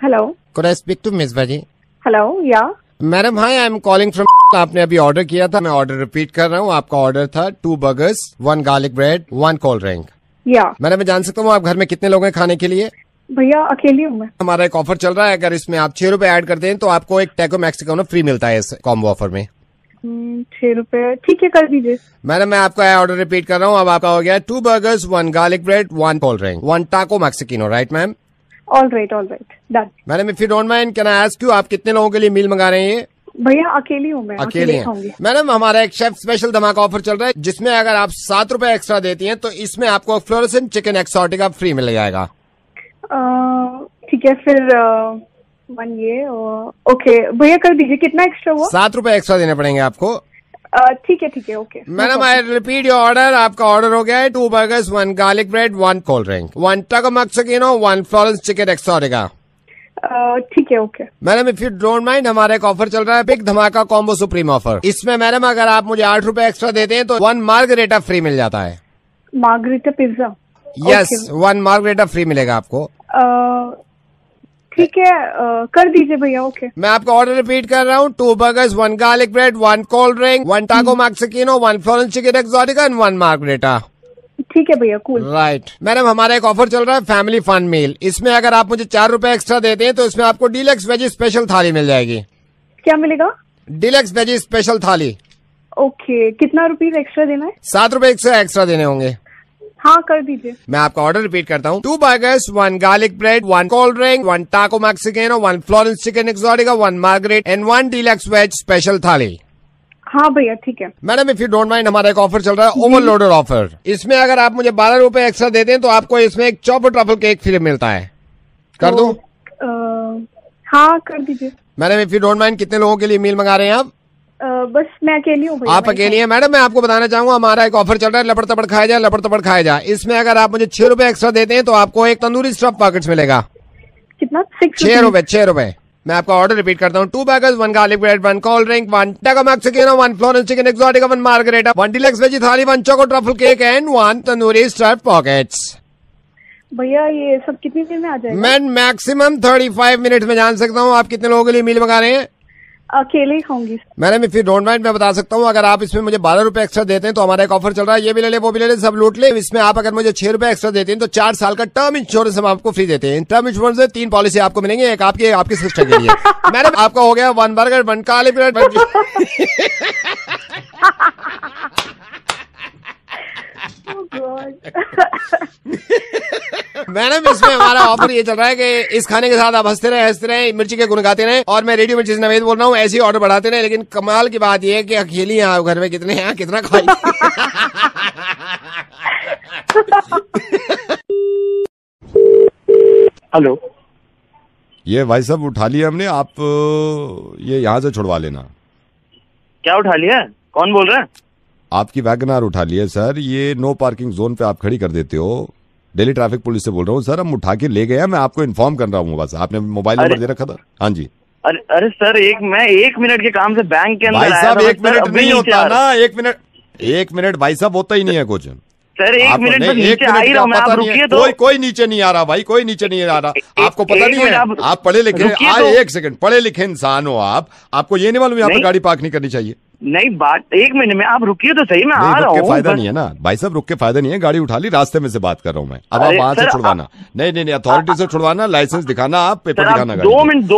Hello, Could I speak to Miss Baji? Hello, yeah madam hi, I am calling from. आपने अभी ऑर्डर किया था, मैं ऑर्डर रिपीट कर रहा हूँ। आपका ऑर्डर था 2 burgers, 1 garlic bread, 1 cold drink. या मैडम मैं जान सकता हूँ आप घर में कितने लोग हैं खाने के लिए? भैया अकेली हूँ मैं। हमारा एक ऑफर चल रहा है, अगर इसमें आप 6 रुपए ऐड करते हैं तो आपको एक टैको मैक्सिकानो फ्री मिलता है इस कॉम्बो ऑफर में। 6 रुपए, ठीक है, कर दीजिए। मैडम मैं आपका ऑर्डर रिपीट कर रहा हूँ। अब आपका हो गया 2 burgers, 1 garlic bread, 1 cold drink, 1 taco mexicano, right ma'am? All right, done. Madam if you don't mind can I ask you, आप कितने लोगों के लिए मील मंगा रहे हैं ये? भैया अकेली हूँ मैं, अकेले हैं। मैडम हमारा एक शेफ स्पेशल धमाका ऑफर चल रहा है, जिसमें अगर आप 7 रुपए एक्स्ट्रा देती हैं तो इसमें आपको फ्लोरेसेंट चिकन एक्सोटिका फ्री मिल जाएगा। ठीक है, फिर 1 ये ओके भैया कर दीजिए। कितना एक्स्ट्रा हुआ? 7 रुपए एक्स्ट्रा देने पड़ेंगे आपको। ठीक है, okay. Madam I repeat your order. आपका ऑर्डर हो गया है 2 burgers, 1 garlic bread, 1 cold drink, 1 taco mexicano, 1 Florence chicken Exotica. ठीक है, okay. Madam if you don't mind, हमारा एक ऑफर चल रहा है, बिग धमाका कॉम्बो सुप्रीम ऑफर। इसमें मैडम अगर आप मुझे 8 रुपए एक्स्ट्रा देते हैं तो 1 मार्गरेटा फ्री मिल जाता है। Margherita pizza? Yes, 1 margherita free मिलेगा आपको। ठीक है, कर दीजिए भैया, ओके। मैं आपका ऑर्डर रिपीट कर रहा हूँ, 2 burgers, 1 garlic bread, 1 cold drink, 1 taco mexicano, 1 Florence chicken exotica and 1 margherita. ठीक है भैया, कूल। राइट। मैडम हमारा एक ऑफर चल रहा है, फैमिली फन मील। इसमें अगर आप मुझे 4 रुपए एक्स्ट्रा देते हैं तो इसमें आपको डीलक्स वेजी स्पेशल थाली मिल जाएगी। क्या मिलेगा? डीलक्स वेजी स्पेशल थाली। ओके, कितना रुपीज एक्स्ट्रा देना है? 7 रुपए एक्स्ट्रा देने होंगे। हाँ, कर दीजिए। मैं आपका ऑर्डर रिपीट करता हूँ, 2 burgers, 1 garlic bread, 1 cold drink, 1 taco mexicano, 1 Florence chicken exotica, 1 margherita and 1 deluxe veg special thali. हाँ भैया, ठीक है। Madam if you don't mind, हमारा एक ऑफर चल रहा है, ओवरलोडर ऑफर। इसमें अगर आप मुझे 12 रुपए एक्स्ट्रा देते हैं तो आपको इसमें एक चॉपर ट्रफल केक फ्री मिलता है। कर दूं? हाँ, कर दीजिए। Madam if you don't mind, कितने लोगों के लिए मील मंगा रहे हैं आप? बस मैं अकेली हूँ भैया। आप अकेली हैं? मैडम मैं आपको बताना चाहूंगा, हमारा एक ऑफर चल रहा है, लपड़ तपड़ खाया जाए, लपड़ तपड़ खाया जाए। इसमें अगर आप मुझे 6 रुपए एक्स्ट्रा देते हैं तो आपको एक तंदूरी स्टफ पॉकेट्स मिलेगा। कितना? 6 रुपए। 6 रुपए। मैं आपका ऑर्डर रिपीट करता हूँ, 2 burgers, 1 garlic bread, 1 cold drink, 1 taco mexicano, 1 Florence chicken exotica, 1 margherita, 1 deluxe veggie thali, 1 choco truffle cake and 1 tandoori stuff pockets. भैया ये सब कितनी देर में आ जाएगा? मैं मैक्सिमम 35 मिनट में जान सकता हूँ आप कितने लोगों के लिए मील मंगा रहे हैं। अकेले ही खाऊंगी। Madam if you don't mind, मैं बता सकता हूँ, अगर आप इसमें मुझे 12 रुपए एक्स्ट्रा देते हैं तो हमारा एक ऑफर चल रहा है, ये भी ले ले, वो भी ले ले, सब लूट ले। इसमें आप अगर मुझे 6 रुपए एक्स्ट्रा देते हैं तो 4 साल का टर्म इंश्योरेंस हम आपको फ्री देते हैं। टर्म इंश्योरेंस में 3 पॉलिसी आपको मिलेंगे, एक आपकी सिस्टर के लिए। मैडम आपका हो गया 1 बर्गर, 1 गार्लिक ब्रेड। मैडम इसमें हमारा ऑफर ये चल रहा है कि इस खाने के साथ आप हंसते रहे, मिर्ची के गुण गाते रहे। और मैं रेडियो मिर्ची से नवेद बोल रहा हूँ, ऐसे ही ऑर्डर बढ़ाते रहे। लेकिन कमाल की बात ये है कि अकेली हैं आप घर में, कितने हैं, कितना खाई। हेलो, ये भाई साहब उठा लिया हमने, आप ये यहाँ से छुड़वा लेना। क्या उठा लिया? कौन बोल रहा है? आपकी वैगनार उठा लिया सर, ये नो पार्किंग जोन पे आप खड़ी कर देते हो। दिल्ली ट्रैफिक पुलिस से बोल रहा हूँ सर, हम उठा के ले गए हैं, मैं आपको इन्फॉर्म कर रहा हूँ। बस आपने मोबाइल नंबर दे रखा था। हाँ जी। अरे सर, मैं 1 मिनट के काम से बैंक के अंदर भाई साहब 1 मिनट नहीं होता ना, 1 मिनट भाई साहब होता ही नहीं है कुछ। सर 1 मिनट में नीचे आ ही रहा हूं मैं, आप रुकिए तो। कोई नीचे नहीं आ रहा भाई, कोई नीचे नहीं आ रहा। आपको पता नहीं है, आप पढ़े लिखे, 1 सेकंड, पढ़े लिखे इंसान हो आप, आपको ये नहीं मालूम यहाँ पे गाड़ी पार्क नहीं करनी चाहिए? नहीं, बात 1 मिनट में, आप रुकिए तो सही, मैं आ रहा हूँ। फायदा नहीं है ना भाई साहब, रुक के फायदा नहीं है, गाड़ी उठा ली, रास्ते में से बात कर रहा हूँ मैं। अब आप वहां से छुड़वाना, नहीं अथॉरिटी से छुड़वाना, लाइसेंस दिखाना, आप पेपर दिखाना। 2 मिनट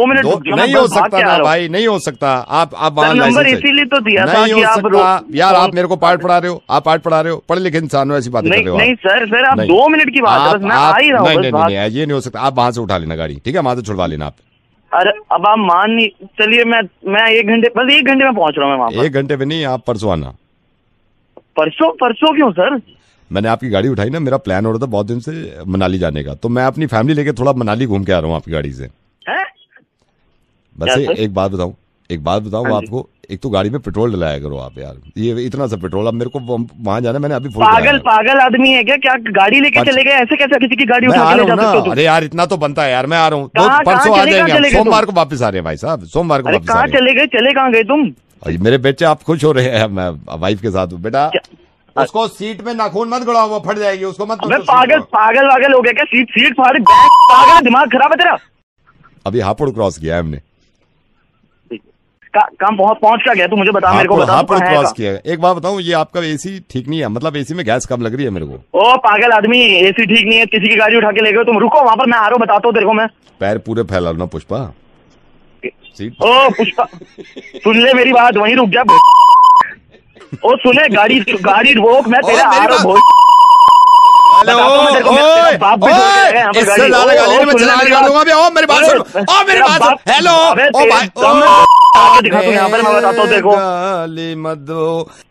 नहीं हो सकता ना भाई, नहीं हो सकता। आप वहां नंबर इसीलिए तो दिया था कि आप यार, आप मेरे को पाठ पढ़ा रहे हो, आप पाठ पढ़ा रहे हो, पढ़े लिखे इंसान हो, ऐसी बात कर रहे हो। नहीं सर, आप 2 मिनट की बात है, बस मैं आ ही रहा हूँ। नहीं, ये नहीं हो सकता। आप वहां से उठा लेना गाड़ी, ठीक है, वहां से छुड़वा लेना आप। अरे अब आप मान नहीं, चलिए मैं 1 घंटे, बस 1 घंटे में पहुंच रहा हूँ मैं वहां पर। 1 घंटे में नहीं, आप परसों आना। परसों क्यों सर? मैंने आपकी गाड़ी उठाई ना, मेरा प्लान हो रहा था बहुत दिन से मनाली जाने का, तो मैं अपनी फैमिली लेके थोड़ा मनाली घूम के आ रहा हूँ आपकी गाड़ी से। बस एक बात बताऊं आपको, एक तो गाड़ी में पेट्रोल डलाया करो आप यार, ये इतना सा पेट्रोल। अब मेरे को वहां जाना, मैंने अभी पागल आदमी है क्या गाड़ी लेके चले गए? ऐसे कैसे किसी की गाड़ी उठा के ले जा सकते हो? अरे यार इतना तो बनता है यार, मैं आ रहा हूँ, परसों आ जाएंगे, सोमवार को वापस आ रहे हैं भाई साहब, सोमवार को वापस। कहाँ चले गए? चले कहाँ गए तुम? मेरे बच्चे आप खुश हो रहे हैं, मैं वाइफ के साथ हूँ बेटा। उसको सीट में नाखून मत गड़ाओ, वो फट जाएगी, उसको मत। अबे पागल हो गया क्या? सीट फाड़ी, पागल, दिमाग खराब है तेरा? अभी हापुड़ क्रॉस किया है हमने। काम पहुंच क्या गया तू मुझे बता, मेरे को बता। हापुड़ क्रॉस किया है। एक बात बताऊं, ये आपका एसी ठीक नहीं है, मतलब एसी में गैस कम लग रही है मेरे को। ओ पागल आदमी, एसी ठीक नहीं है, किसी की गाड़ी उठा के ले गए तुम। रुको वहां पर, मैं आ रहा हूँ, बताता हूँ तेरे को मैं। पैर पूरे फैला ना पुष्पा। ओ पुष्पा सुन ले मेरी बात, वहीं रुक जा। ओ सुने, गाड़ी रोक, मैं तेरे आ रहा हूँ।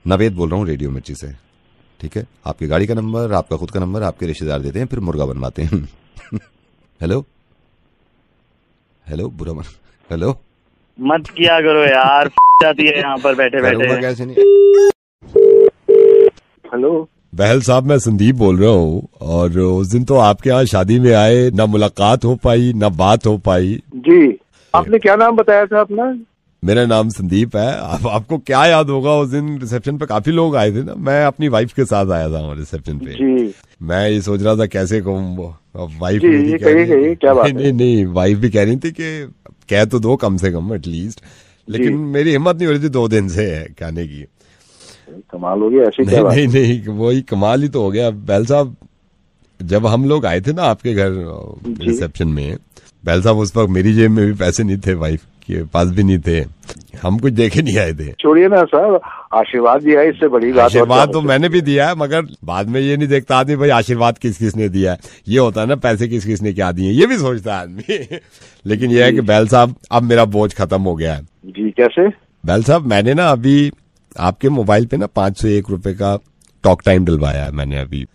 नवेद बोल रहा हूँ रेडियो मिर्ची से, ठीक है? आपकी गाड़ी का नंबर, आपका खुद का नंबर आपके रिश्तेदार देते हैं, फिर मुर्गा बनवाते हैं। हेलो बुरा मन, हेलो मत किया करो यार, जाती है यहाँ पर बैठे बैठे। कैसे नहीं? हेलो बहल साहब, मैं संदीप बोल रहा हूँ, और उस दिन तो आपके यहाँ शादी में आए, ना मुलाकात हो पाई ना बात हो पाई। जी, आपने क्या नाम बताया था अपना? मेरा नाम संदीप है। आपको क्या याद होगा, उस दिन रिसेप्शन पे काफी लोग आए थे ना, मैं अपनी वाइफ के साथ आया था रिसेप्शन पे। जी। मैं ये सोच रहा था कैसे कहूँ, वाइफ क्या बात? नहीं, वाइफ भी कह रही थी कि कह तो दो कम से कम एटलीस्ट, लेकिन मेरी हिम्मत नहीं हो रही थी 2 दिन से कहने की। कमाल हो गया, ऐसी क्या बात? नहीं, वही कमाल ही तो हो गया। बैल साहब, जब हम लोग आए थे ना आपके घर रिसेप्शन में, बैल साहब उस वक्त मेरी जेब में भी पैसे नहीं थे, वाइफ के पास भी नहीं थे, हम कुछ देखे नहीं आए थे। छोड़िए ना सर, आशीर्वाद दिया है, इससे बड़ी बात। आशीर्वाद तो मैंने भी दिया है, मगर बाद में ये नहीं देखता आदमी भाई आशीर्वाद किस किस ने दिया है। ये होता है ना पैसे किस किस ने क्या दिए, ये भी सोचता है आदमी। लेकिन ये है कि बैल साहब, अब मेरा बोझ खत्म हो गया है। जी, कैसे? बैल साहब, मैंने ना अभी आपके मोबाइल पे ना 501 रुपए का टॉक टाइम डलवाया है मैंने अभी।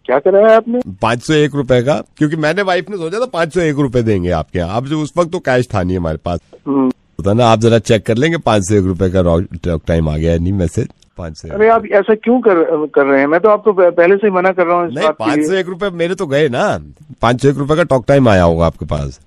क्या कराया आपने? 501 रुपए का, क्योंकि मैंने वाइफ ने सोचा था 501 रुपए देंगे आपके यहाँ। अब जो उस वक्त तो कैश था नहीं हमारे पास, होता ना, आप जरा चेक कर लेंगे 501 रुपए का टॉक टाइम आ गया है नहीं मैसेज। 501। अरे आप ऐसा क्यों कर रहे हैं? मैं तो आपको पहले से ही मना कर रहा हूँ। नहीं, 501 रुपए मेरे तो गए ना, 501 रुपए का टॉक टाइम आया होगा आपके पास।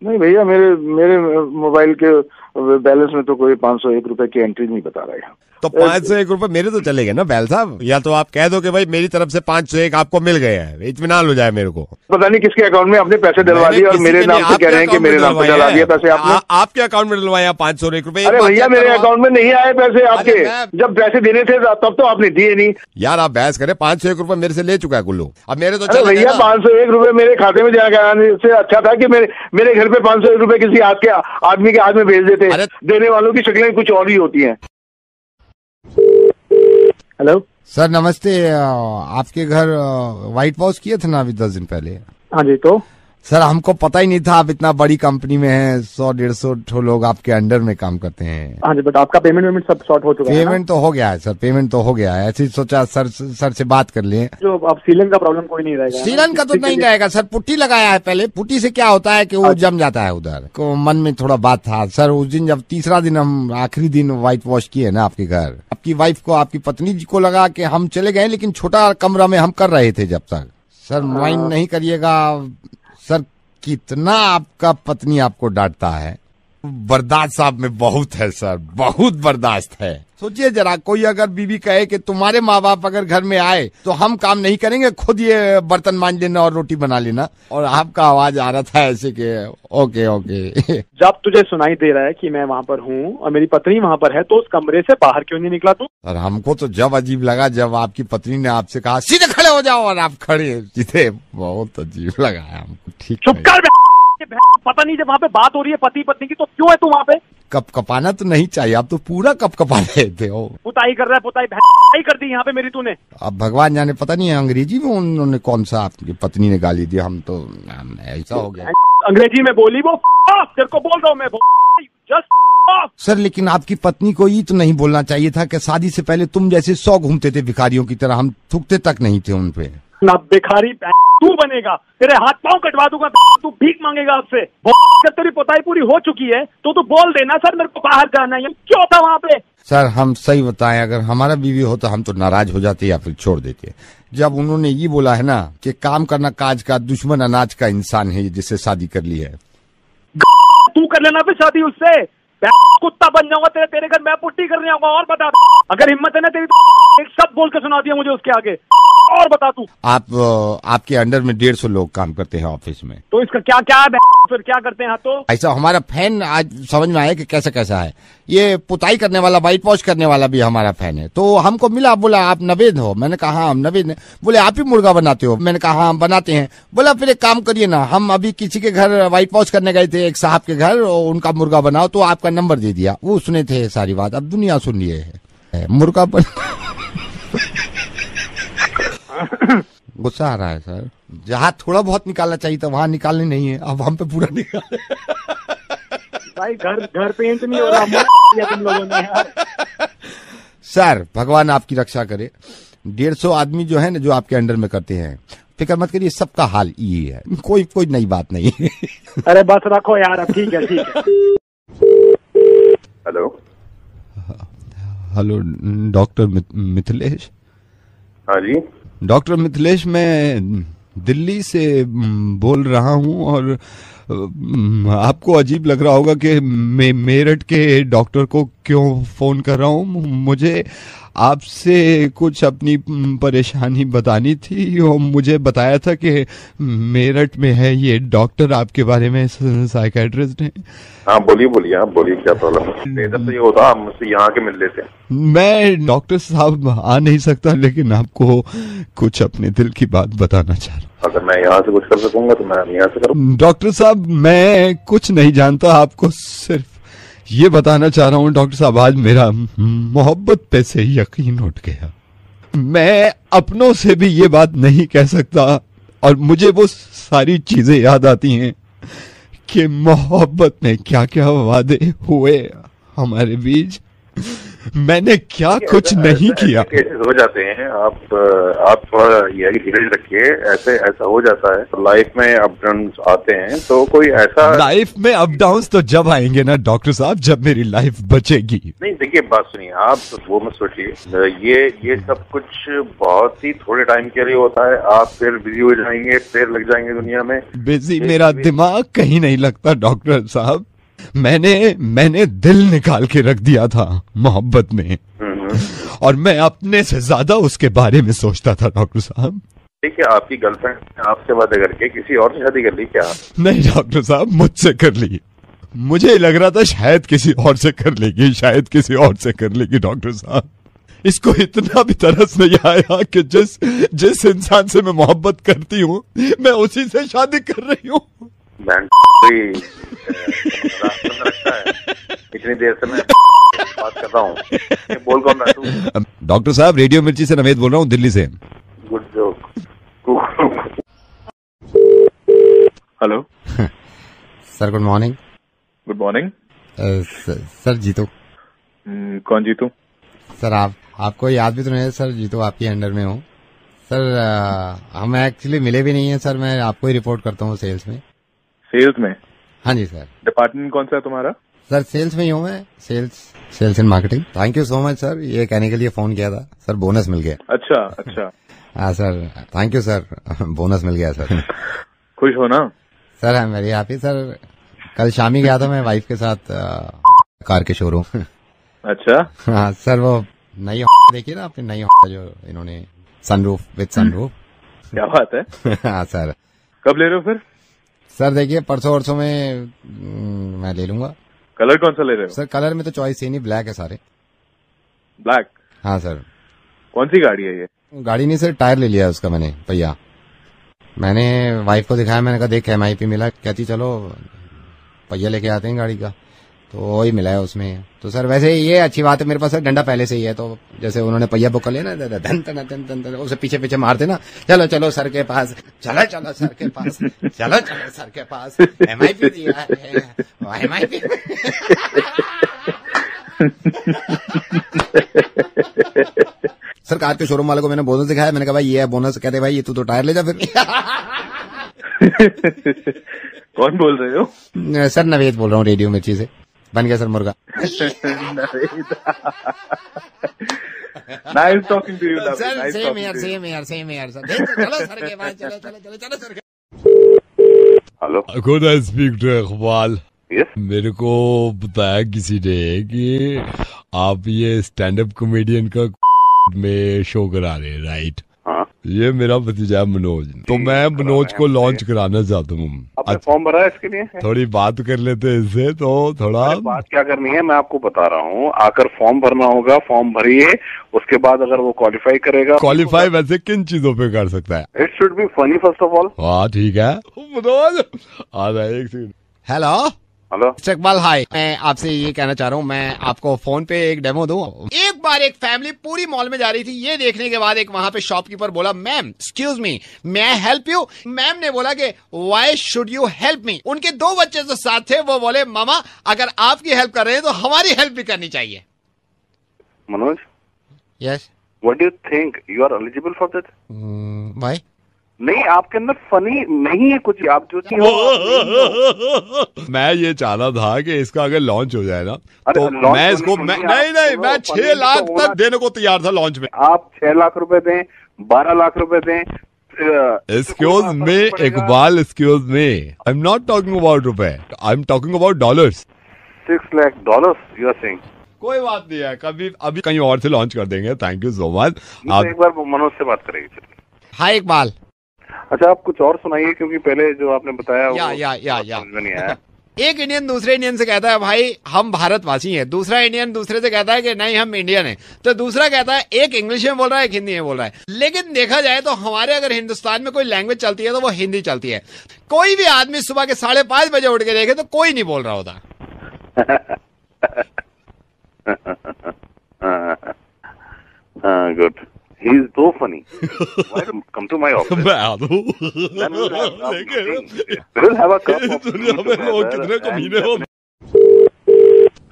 नहीं भैया, मेरे मोबाइल के बैलेंस में तो कोई 501 रुपए की एंट्री नहीं बता रहा है। तो 501 रुपए मेरे तो चले गए ना बैल साहब। या तो आप कह दो कि भाई मेरी तरफ से 501 आपको मिल गए हैं, इत्मीनान हो जाए मेरे को। पता नहीं किसके अकाउंट में आपने पैसे डलवा दिए और मेरे नाम से कह रहे हैं कि मेरे नाम पे डलवा दिया पैसे आपने। आपके अकाउंट में डलवाया 501 रुपए। अरे भैया, मेरे अकाउंट में नहीं आए पैसे आपके। जब पैसे देने थे तब तो आपने दिए नहीं। यार आप बहस करें, 501 रुपए मेरे से ले चुका है कुल्लू, अब मेरे तो। अरे भैया, 501 रुपए मेरे खाते में जाने से अच्छा था कि मेरे घर पे 501 रुपए किसी आदमी के हाथ में भेज देते। देने वालों की शक्लें कुछ और ही होती हैं। हेलो सर, नमस्ते। आपके घर व्हाइट वॉश किए थे ना अभी 10 दिन पहले? हाँ जी। तो सर, हमको पता ही नहीं था आप इतना बड़ी कंपनी में हैं, 100-150 लोग आपके अंडर में काम करते हैं। हाँ जी, बट आपका पेमेंट सब शॉर्ट हो चुका है। पेमेंट तो हो गया है सर, पेमेंट तो हो गया है। ऐसे ही सोचा सर से बात कर लें। जो अब सीलन का प्रॉब्लम कोई नहीं रहेगा। सीलन का तो नहीं रहेगा सर, पुट्टी लगाया है पहले। पुट्टी से क्या होता है कि वो जम जाता है उधर को। मन में थोड़ा बात था सर उस दिन, जब तीसरा दिन हम आखिरी दिन व्हाइट वॉश किए ना आपके घर, आपकी वाइफ को, आपकी पत्नी जी को लगा कि हम चले गए, लेकिन छोटा कमरा में हम कर रहे थे जब तक। सर माइंड नहीं करिएगा सर, कितना आपका पत्नी आपको डांटता है। बर्दाश्त साहब में बहुत है सर, बहुत बर्दाश्त है। सोचिए जरा, कोई अगर बीवी कहे कि तुम्हारे माँ बाप अगर घर में आए तो हम काम नहीं करेंगे, खुद ये बर्तन मांज लेना और रोटी बना लेना, और आपका आवाज आ रहा था ऐसे के ओके ओके। जब तुझे सुनाई दे रहा है कि मैं वहाँ पर हूँ और मेरी पत्नी वहाँ पर है, तो उस कमरे से बाहर क्यों नहीं निकला तू? और हमको तो जब अजीब लगा जब आपकी पत्नी ने आपसे कहा सीधे खड़े हो जाओ, और आप खड़े सीधे, बहुत अजीब लगा हमको। ठीक, चुप कर। पता नहीं, जब वहाँ पे बात हो रही है पति पत्नी की, तो क्यों है तू वहाँ पे? कपकपाना तो नहीं चाहिए, आप तो पूरा कपकपा रहे थे। पुताई कर रहा है, पुताई कर दी यहाँ पे मेरी तूने। अब भगवान जाने, पता नहीं है अंग्रेजी में उन्होंने कौन सा आपकी पत्नी ने गाली दी। हम तो ऐसा हो गया। अंग्रेजी में बोली वो, तेरे को बोल रहा हूँ मैं, जस्ट। सर, लेकिन आपकी पत्नी को ये तो नहीं बोलना चाहिए था कि शादी से पहले तुम जैसे 100 घूमते थे भिखारियों की तरह, हम थूकते तक नहीं थे उन पे। ना भिखारी तू बनेगा, तेरे हाथ पांव कटवा दूंगा, तू भीख मांगेगा आपसे। जब तेरी पोताई पूरी हो चुकी है तो तू बोल देना सर मेरे को बाहर जाना है, क्यों था वहाँ पे? सर हम सही बताएं, अगर हमारा बीवी हो तो हम तो नाराज हो जाते या फिर छोड़ देते। जब उन्होंने ये बोला है ना कि काम करना काज का, दुश्मन अनाज का इंसान है जिससे शादी कर ली है। तू कर लेना फिर शादी उससे, कुत्ता बन जाऊंगा तेरे घर, मैं पुट्टी करने आऊंगा। और बता, अगर हिम्मत है ना तेरी, एक शब्द बोल के सुना दिया मुझे उसके आगे। और बता तू। आपके अंडर में 150 लोग काम करते हैं ऑफिस में, तो इसका क्या क्या है फिर क्या करते हैं? तो ऐसा हमारा फैन आज समझ में आया कि कैसा कैसा है ये। पुताई करने वाला, वाइट वॉश करने वाला भी हमारा फैन है। तो हमको मिला, बोला आप नवेद हो? मैंने कहा हाँ हम नवेद हैं। बोले आप ही मुर्गा बनाते हो? मैंने कहा हाँ हम बनाते हैं। बोला फिर एक काम करिए ना, हम अभी किसी के घर वाइट वॉश करने गए थे, एक साहब के घर, और उनका मुर्गा बनाओ, तो आपका नंबर दे दिया। वो सुने थे सारी बात, अब दुनिया सुन लिए है मुर्गा बन। गुस्सा आ रहा है सर, जहाँ थोड़ा बहुत निकालना चाहिए था वहाँ निकालने नहीं है, अब हम पे पूरा निकाल। भाई घर पेंट नहीं हो रहा तुम लोगों ने यार। सर भगवान आपकी रक्षा करे। 150 आदमी जो है ना, जो आपके अंडर में करते हैं, फिक्र मत करिए, सबका हाल यही है, कोई नई बात नहीं है। अरे बस रखो यार, अब ठीक है। Hello doctor Mithilesh. हाँ जी डॉक्टर मिथिलेश, मैं दिल्ली से बोल रहा हूँ, और आपको अजीब लग रहा होगा कि मैं मेरठ के डॉक्टर को क्यों फोन कर रहा हूँ। मुझे आपसे कुछ अपनी परेशानी बतानी थी, और मुझे बताया था कि मेरठ में है ये डॉक्टर, आपके बारे में साइकेट्रिस्ट हैं। हाँ बोलिए आप बोलिए, क्या प्रॉब्लम है? इधर से ये होता, हम मुझसे यहाँ के मिल लेते हैं। मैं डॉक्टर साहब आ नहीं सकता, लेकिन आपको कुछ अपने दिल की बात बताना चाह रहा हूँ। अगर मैं यहाँ से कुछ कर सकूंगा तो मैं यहाँ से करूँ। डॉक्टर साहब मैं कुछ नहीं जानता, आपको सिर्फ ये बताना चाह रहा हूँ डॉक्टर साहब, आज मेरा मोहब्बत पे से यकीन उठ गया। मैं अपनों से भी ये बात नहीं कह सकता, और मुझे वो सारी चीजें याद आती हैं कि मोहब्बत में क्या क्या वादे हुए हमारे बीच, मैंने क्या कुछ नहीं किया। केसेस हो जाते हैं, आप थोड़ा ये धीरज रखिए, ऐसा हो जाता है लाइफ में, अप डाउन आते हैं, तो कोई ऐसा लाइफ में अप डाउन तो जब आएंगे ना डॉक्टर साहब, जब मेरी लाइफ बचेगी। नहीं देखिए, बात सुनिए, आप वो मत सोचिए, ये सब कुछ बहुत ही थोड़े टाइम के लिए होता है। आप फिर बिजी हो जाएंगे, फिर लग जाएंगे दुनिया में। बिजी मेरा दिमाग कहीं नहीं लगता डॉक्टर साहब, मैंने दिल निकाल के रख दिया था मोहब्बत में, और मैं अपने से ज्यादा उसके बारे में सोचता था डॉक्टर साहब। ठीक है, आपकी गर्लफ्रेंड आपसे वादा करके किसी और से शादी कर ली क्या? नहीं डॉक्टर साहब, मुझसे कर ली। मुझे लग रहा था शायद किसी और से कर लेगी, शायद किसी और से कर लेगी डॉक्टर साहब। इसको इतना भी तरस नहीं आया कि जिस इंसान से मैं मोहब्बत करती हूँ, मैं उसी से शादी कर रही हूँ। इतनी देर से मैं बात कर रहा हूँ, बोल कौन रहा तू? डॉक्टर साहब रेडियो मिर्ची से नवेद बोल रहा हूँ, दिल्ली से। Good joke. Hello sir, good morning. Good morning sir Jeetu. कौन जीतू? सर आपको याद भी तो नहीं है सर, जीतू आपके अंडर में हूँ सर। हम एक्चुअली मिले भी नहीं है सर, मैं आपको ही रिपोर्ट करता हूँ सेल्स में। सेल्स में? हाँ जी सर। डिपार्टमेंट कौन सा है तुम्हारा? सर सेल्स में ही हूँ मैं, sales and marketing. Thank you so much sir, ये कहने के लिए फोन किया था सर, बोनस मिल गया। अच्छा हाँ sir, thank you sir, bonus मिल गया सर। खुश हो ना? Sir I am very happy sir. कल शाम ही गया था मैं वाइफ के साथ कार के शोरूम। अच्छा हाँ सर, वो नई देखिए ना आपने, नई जो इन्होंने सनरूफ विद सनरूफ। क्या बात है? हाँ सर। कब ले रहे हो फिर? सर देखिए परसों में मैं ले लूंगा। कलर कौन सा ले रहे हो? सर कलर में तो चॉइस ही नहीं, ब्लैक है सारे। ब्लैक? हाँ सर। कौन सी गाड़ी है ये? गाड़ी नहीं सर, टायर ले लिया उसका मैंने, पहिया। मैंने वाइफ को दिखाया, मैंने कहा देख MIP मिला, कहती चलो पहिया लेके आते हैं गाड़ी का, तो वही मिला है उसमें। तो सर वैसे ये अच्छी बात है, मेरे पास डंडा पहले से ही है, तो जैसे उन्होंने पहिया बुक कर लिया ना, धन धन धन धन धन, उसे पीछे पीछे मारते ना, चलो चलो सर के पास, चलो सर के पास, चलो सर के पास, MIP दिया है, MIP। सर कार के शोरूम वाले को मैंने बोनस दिखाया, मैंने कहा भाई ये है बोनस, कहते भाई ये तू तो टायर ले जा फिर। कौन बोल रहे हो? सर नवेद बोल रहा हूँ, रेडियो मिर्ची से। बन गया सर मुर्गा। Nice talking to you sir. Same यार सर। चलो सर के पास, चलो सर के। Hello, could I speak to Iqbal? मेरे को बताया किसी ने कि आप ये स्टैंड अप कॉमेडियन का में शो करा रहे हैं, राइट? हाँ। ये मेरा भतीजा मनोज, तो मैं मनोज को लॉन्च कराना चाहता हूँ। आपने फॉर्म भरा है इसके लिए? थोड़ी बात कर लेते हैं इससे, तो थोड़ा बात क्या करनी है मैं आपको बता रहा हूँ। आकर फॉर्म भरना होगा, फॉर्म भरिए, उसके बाद अगर वो क्वालिफाई करेगा। क्वालिफाई वैसे किन चीजों पे कर सकता है? It should be funny first of all. हाँ ठीक है मनोज, आ रहा है एक सेकंड। हेलो हेलो इकबाल, हाय। मैं आपसे ये कहना चाह रहा हूँ, मैं आपको फोन पे एक डेमो दूं। एक बार एक फैमिली पूरी मॉल में जा रही थी, ये देखने के बाद एक वहां पे शॉपकीपर बोला, ma'am excuse me, may I help you? Ma'am ने बोला कि why should you help me? उनके 2 बच्चे जो साथ थे वो बोले, मामा अगर आपकी हेल्प कर रहे हैं तो हमारी हेल्प भी करनी चाहिए। Manoj, yes, what do you think you are eligible for this? भाई नहीं, आपके अंदर फनी नहीं है कुछ, आप जो चीज मैं ये चाहना था कि इसका अगर लॉन्च हो जाए ना, अरे तो launch मैं इसको होने नहीं मैं 6 लाख तक देने को तैयार था लॉन्च में। आप 6 लाख रुपए दें, 12 लाख रुपए दें। Excuse me Iqbal, excuse me, I am not talking about rupaye, I am talking about dollars. $6 lakh you are saying? कोई बात नहीं है, कभी अभी कहीं और से लॉन्च कर देंगे। Thank you so much. आप एक बार मनोज से बात करेंगे। हाय इकबाल। अच्छा, आप कुछ और सुनाइए, क्योंकि पहले जो आपने बताया या समझ में नहीं आया। एक इंडियन दूसरे इंडियन से कहता है, भाई हम भारतवासी हैं। दूसरा इंडियन दूसरे से कहता है कि नहीं हम इंडियन हैं। तो दूसरा कहता है, एक इंग्लिश में बोल रहा है, एक हिंदी में बोल रहा है। लेकिन देखा जाए तो हमारे अगर हिंदुस्तान में कोई लैंग्वेज चलती है तो वो हिंदी चलती है। कोई भी आदमी सुबह के 5:30 बजे उठ के देखे तो कोई नहीं बोल रहा होता। Good, he is so funny. Why don't come to my office? मैं आ दूं। We'll have a cup of कितने कमीने हो।